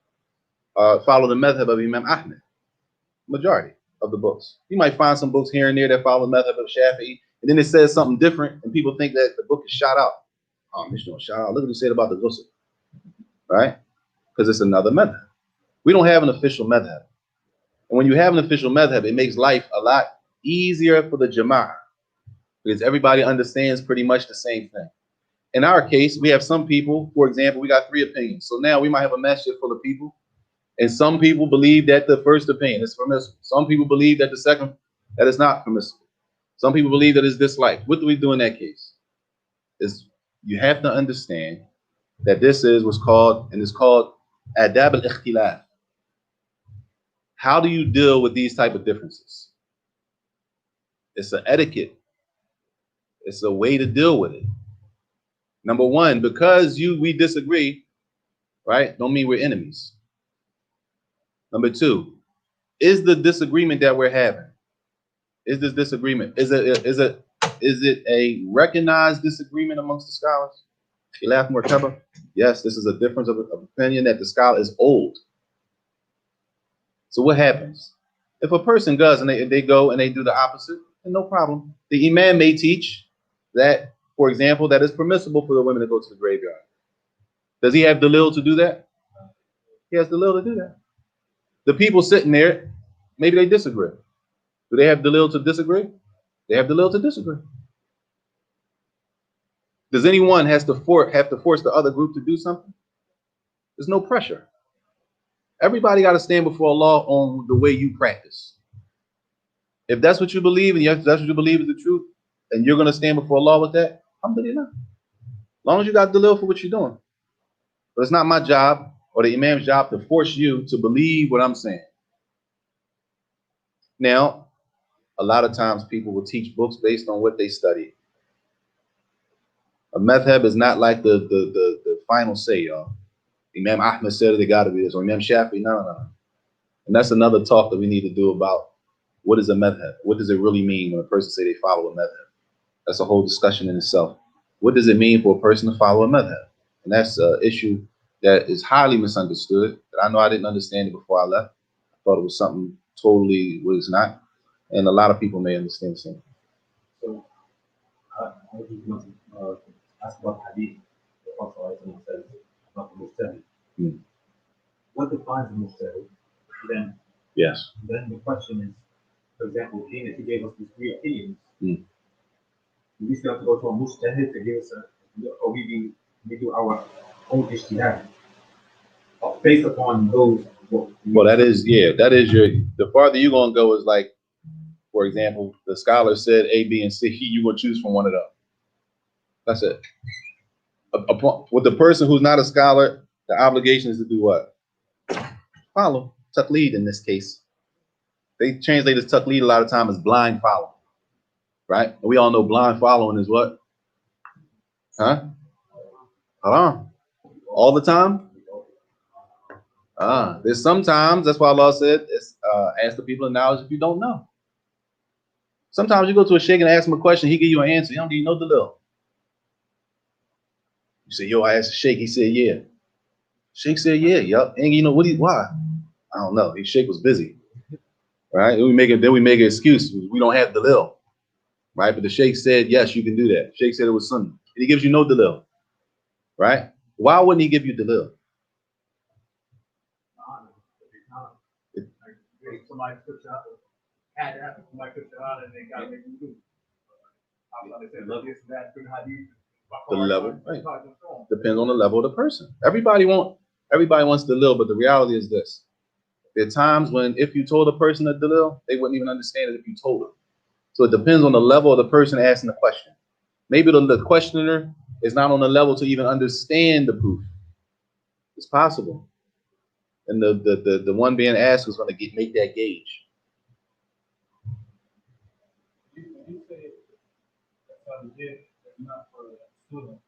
follow the madhab of Imam Ahmed. Majority of the books. You might find some books here and there that follow the madhab of Shafi'i, and then it says something different, and people think that the book is shot out. Oh, this don't shot out. Look what he said about the ghusl. Right? Because it's another madhab. We don't have an official madhab. And when you have an official madhab, it makes life a lot easier for the jama'ah, because everybody understands pretty much the same thing. In our case, we have some people, for example, we got 3 opinions. So now we might have a masjid full of people, and some people believe that the first opinion is permissible. Some people believe that the second, that is not permissible. Some people believe that it's disliked. What do we do in that case? Is you have to understand that this is what's called, and it's called adab al-ikhtilaf. How do you deal with these type of differences? It's an etiquette. It's a way to deal with it. Number one, because we disagree, right, don't mean we're enemies. Number 2, is the disagreement that we're having, is this disagreement, is it a recognized disagreement amongst the scholars? Khilaf Murtaba? Yes, this is a difference of opinion that the scholar is old. So what happens? If a person goes and they go and they do the opposite, then no problem. The imam may teach that, for example, that it's permissible for the women to go to the graveyard. Does he have the dalil to do that? He has the dalil to do that. The people sitting there, maybe they disagree. Do they have dalil to disagree? They have dalil to disagree. Does anyone have to force the other group to do something? There's no pressure. Everybody got to stand before Allah on the way you practice. If that's what you believe, and that's what you believe is the truth, and you're going to stand before Allah with that, alhamdulillah. As long as you got dalil for what you're doing. But it's not my job or the imam's job to force you to believe what I'm saying. Now, a lot of times people will teach books based on what they study. A madhab is not like the final say, y'all. Imam Ahmed said it got to be this, or Imam Shafi, no. And that's another talk that we need to do about what is a madhab? What does it really mean when a person say they follow a madhab? That's a whole discussion in itself. What does it mean for a person to follow a madhab? And that's an issue that is highly misunderstood. That I know I didn't understand it before I left. I thought it was something totally was not. And a lot of people may understand something. So, I just want to ask about Hadith. The Prophet says about the Mujtahid. What defines a Mujtahid? Then, Yes. then the question is, for example, being that he gave us these three opinions, do we still have to go to a Mujtahid to give us or we do our own ijtihad based upon those? Well, that is the farther you're going to go is like, for example, the scholar said A, B, and C, you're going to choose from one of them. That's it. With the person who's not a scholar, the obligation is to do what? Follow. Taqleed in this case. They translate this taqleed a lot of time as blind follow. Right? And we all know blind following is what? Huh? Haram. All the time? There's sometimes, that's why Allah said, ask the people of knowledge if you don't know. Sometimes you go to a sheikh and ask him a question, he give you an answer. He don't give you no dalil. You say, yo, I asked the sheikh, he said, yeah. Sheikh said, yeah, yup. And you know why? I don't know. His sheikh was busy. Right? Then we make an excuse. We don't have dalil. Right? But the sheikh said, yes, you can do that. Sheikh said it was sunnah. And he gives you no dalil. Right? Why wouldn't he give you dalil? Somebody puts out, had to happen. Somebody puts it out and they got to make them do. The level, right? Depends on the level of the person. Everybody wants dalil, but the reality is this. There are times when if you told a person a dalil, they wouldn't even understand it if you told them. So it depends on the level of the person asking the question. Maybe the questioner is not on the level to even understand the proof. It's possible. And the one being asked is going to make that gauge. You say that's not for a student.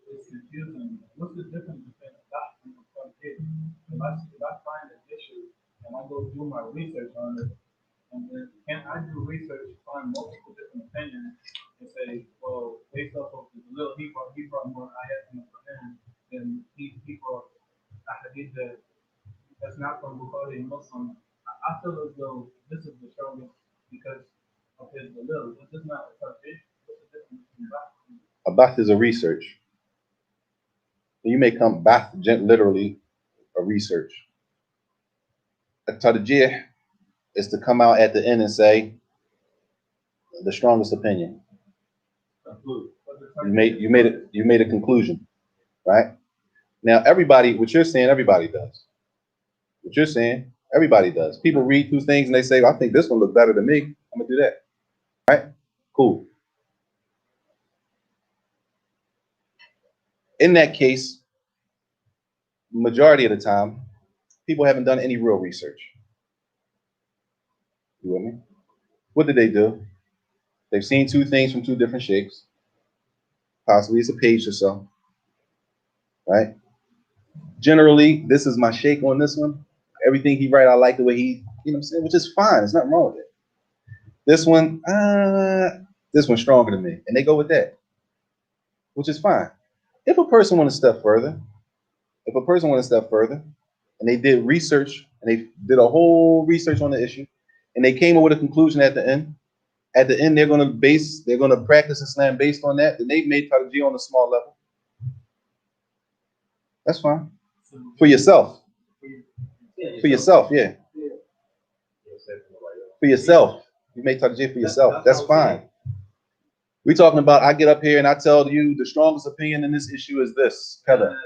It's confusing. What's the difference between a doctrine and some kids? If I find an issue and I go do my research on it, and then can I do research, find multiple different opinions, and say, well, based off of the little he brought more ayat in the Quran than he brought a hadith that's not from Bukhari and Muslim. I feel as though this is the strongest because of his little. This is not a tough issue. What's the difference between that? A bath is a research. You may come bath literally a research. A tarjih is to come out at the end and say the strongest opinion. You made a conclusion, right? Now what you're saying, everybody does. What you're saying, everybody does. People read through things and they say, I think this one looks better than me. I'm gonna do that. Right? Cool. In that case, majority of the time, people haven't done any real research. You with me? What did they do? They've seen two things from two different sheikhs. Possibly it's a page or so. Right? Generally, this is my sheikh on this one. Everything he write, I like the way he, you know what I'm saying, which is fine. There's nothing wrong with it. This one's stronger than me. And they go with that, which is fine. If a person want to step further, and they did research, and they did a whole research on the issue, and they came up with a conclusion at the end they're going to practice Islam based on that, then they've made Tarjih on a small level. That's fine. For yourself. For yourself, yeah. For yourself. You make Tarjih for yourself. That's fine. We're talking about, I get up here and I tell you the strongest opinion in this issue is this. Heather.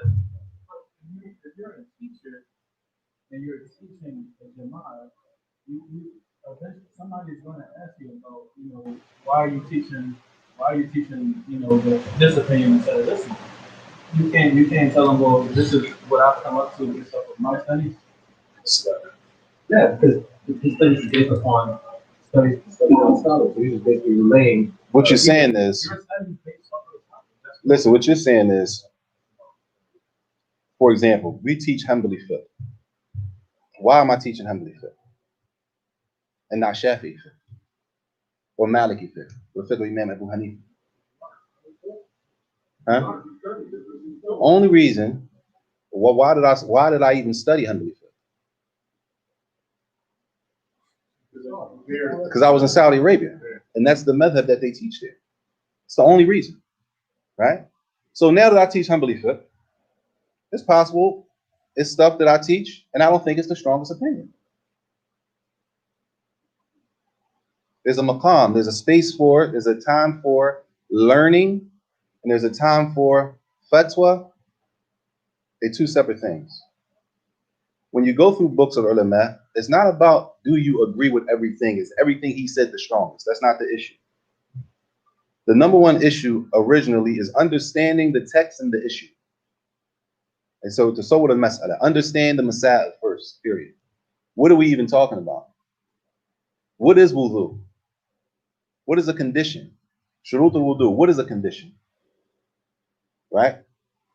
If you're a teacher and you're teaching a Jama'ah, eventually somebody's going to ask you about, why are you teaching, this opinion instead of this one? You can't tell them, well, this is what I've come up to based off of my studies. Yeah, because his studies is based upon studies on scholars. So he's just basically relaying. What you're saying is, Your studies based off of the topic. listen, what you're saying is, for example, we teach Hanbali fiqh. Why am I teaching Hanbali fiqh and not Shafi'i fiqh or Maliki fiqh or fiqh of Imam Abu Hanifa? Huh? Only reason, well, why did I even study Hanbali fiqh? Because I was in Saudi Arabia, and that's the method that they teach there. It's the only reason, right? So now that I teach Hanbali fiqh, it's possible it's stuff that I teach, and I don't think it's the strongest opinion. There's a maqam, there's a space for it, there's a time for learning, and there's a time for fatwa. They're two separate things. When you go through books of ulama, it's not about do you agree with everything, is everything he said the strongest. That's not the issue. The number one issue originally is understanding the text and the issue. And so to sawwar al-mas'ala, understand the masail first, period. What are we even talking about? What is wudu? What is a condition? Shurut al-wudu, what is a condition? Right?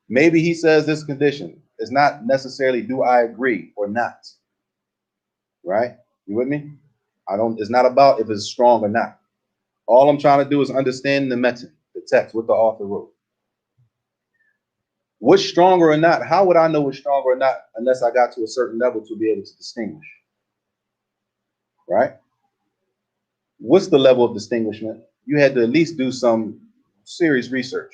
Maybe he says this condition is not necessarily do I agree or not. Right? You with me? It's not about if it's strong or not. All I'm trying to do is understand the method, the text, what the author wrote. What's stronger or not? How would I know what's stronger or not unless I got to a certain level to be able to distinguish? Right? What's the level of distinguishment? You had to at least do some serious research.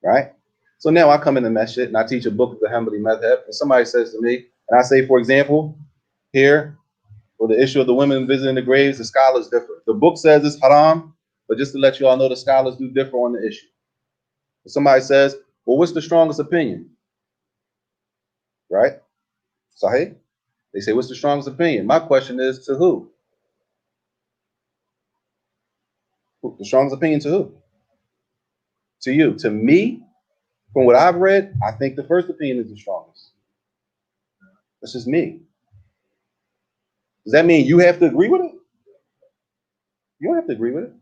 Right? So now I come in the masjid and I teach a book of the Hanbali madhab, and somebody says to me, and I say, for example, here, for the issue of the women visiting the graves, the scholars differ. The book says it's haram, but just to let you all know, the scholars do differ on the issue. If somebody says, well, what's the strongest opinion? Right? Sahih? They say, what's the strongest opinion? My question is, to who? The strongest opinion to who? To you. To me, from what I've read, I think the first opinion is the strongest. That's just me. Does that mean you have to agree with it? You don't have to agree with it.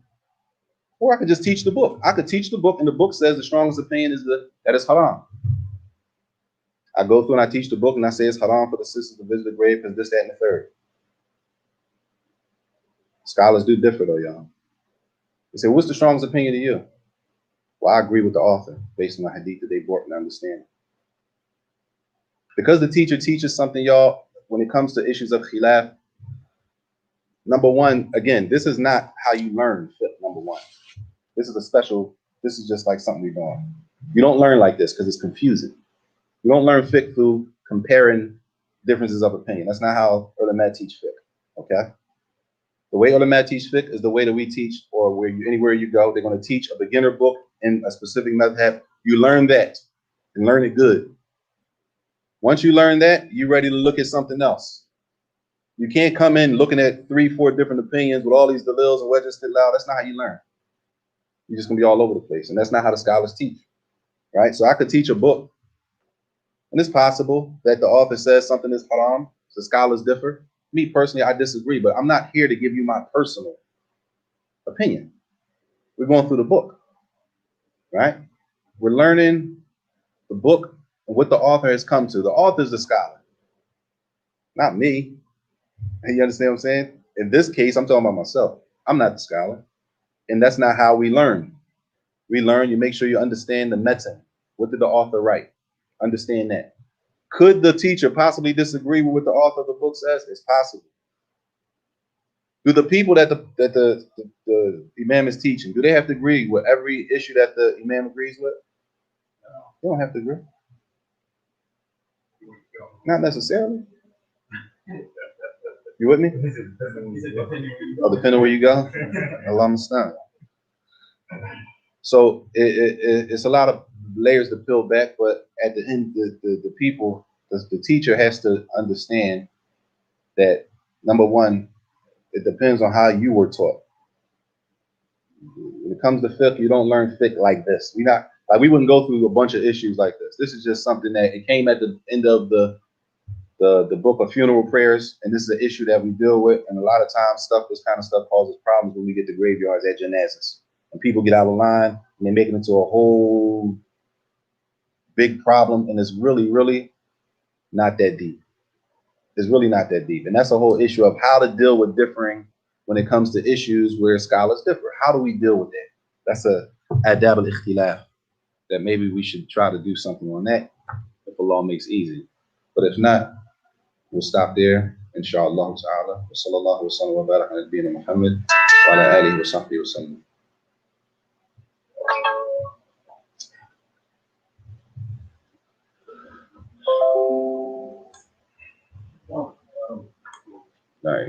Or I could just teach the book. I could teach the book, and the book says the strongest opinion is that it's haram. I go through and I teach the book, and I say it's haram for the sisters to visit the grave because this, that, and the third. Scholars do differ, though, y'all. They say, what's the strongest opinion to you? Well, I agree with the author based on the hadith that they brought and understand. Because the teacher teaches something, y'all, when it comes to issues of khilaf, number one, again, this is not how you learn fiqh, number one. This is just like something we're doing. You don't learn like this because it's confusing. You don't learn fiqh through comparing differences of opinion. That's not how ulama teach fiqh, okay? The way ulama teach fiqh is the way that we teach, or anywhere you go, they're going to teach a beginner book in a specific madhab. You learn that and learn it good. Once you learn that, you're ready to look at something else. You can't come in looking at 3-4 different opinions with all these dalils and wedges still out. That's not how you learn. You're just going to be all over the place. And that's not how the scholars teach, right? So I could teach a book, and it's possible that the author says something is haram. The scholars differ. Me personally, I disagree, but I'm not here to give you my personal opinion. We're going through the book, right? We're learning the book and what the author has come to. The author is the scholar, not me. You understand what I'm saying? In this case, I'm talking about myself. I'm not the scholar. And that's not how we learn. We learn, you make sure you understand the meta. What did the author write? Understand that. Could the teacher possibly disagree with what the author of the book says? It's possible. Do the people that the imam is teaching, do they have to agree with every issue that the imam agrees with? No. They don't have to agree. Not necessarily. You with me? Oh, depending on where you go? Allah understand. So it's a lot of layers to peel back, but at the end, the people, the teacher has to understand that, number one, it depends on how you were taught. When it comes to fiqh, you don't learn fiqh like this. Like we wouldn't go through a bunch of issues like this. This is just something that it came at the end of the book of funeral prayers, and this is an issue that we deal with. And a lot of times, this kind of stuff causes problems when we get to graveyards at janazas, and people get out of line and they make it into a whole big problem, and it's really, really not that deep. It's really not that deep, and that's a whole issue of how to deal with differing when it comes to issues where scholars differ. How do we deal with that? That's a adab al-ikhtilaf that maybe we should try to do something on that if Allah makes easy. But if not, we'll stop there. Inshallah ta'ala. Wa sallallahu wa sallam wa baraka ala nabiyyina Muhammad wa ala alihi wa sahbihi wa sallam. All right.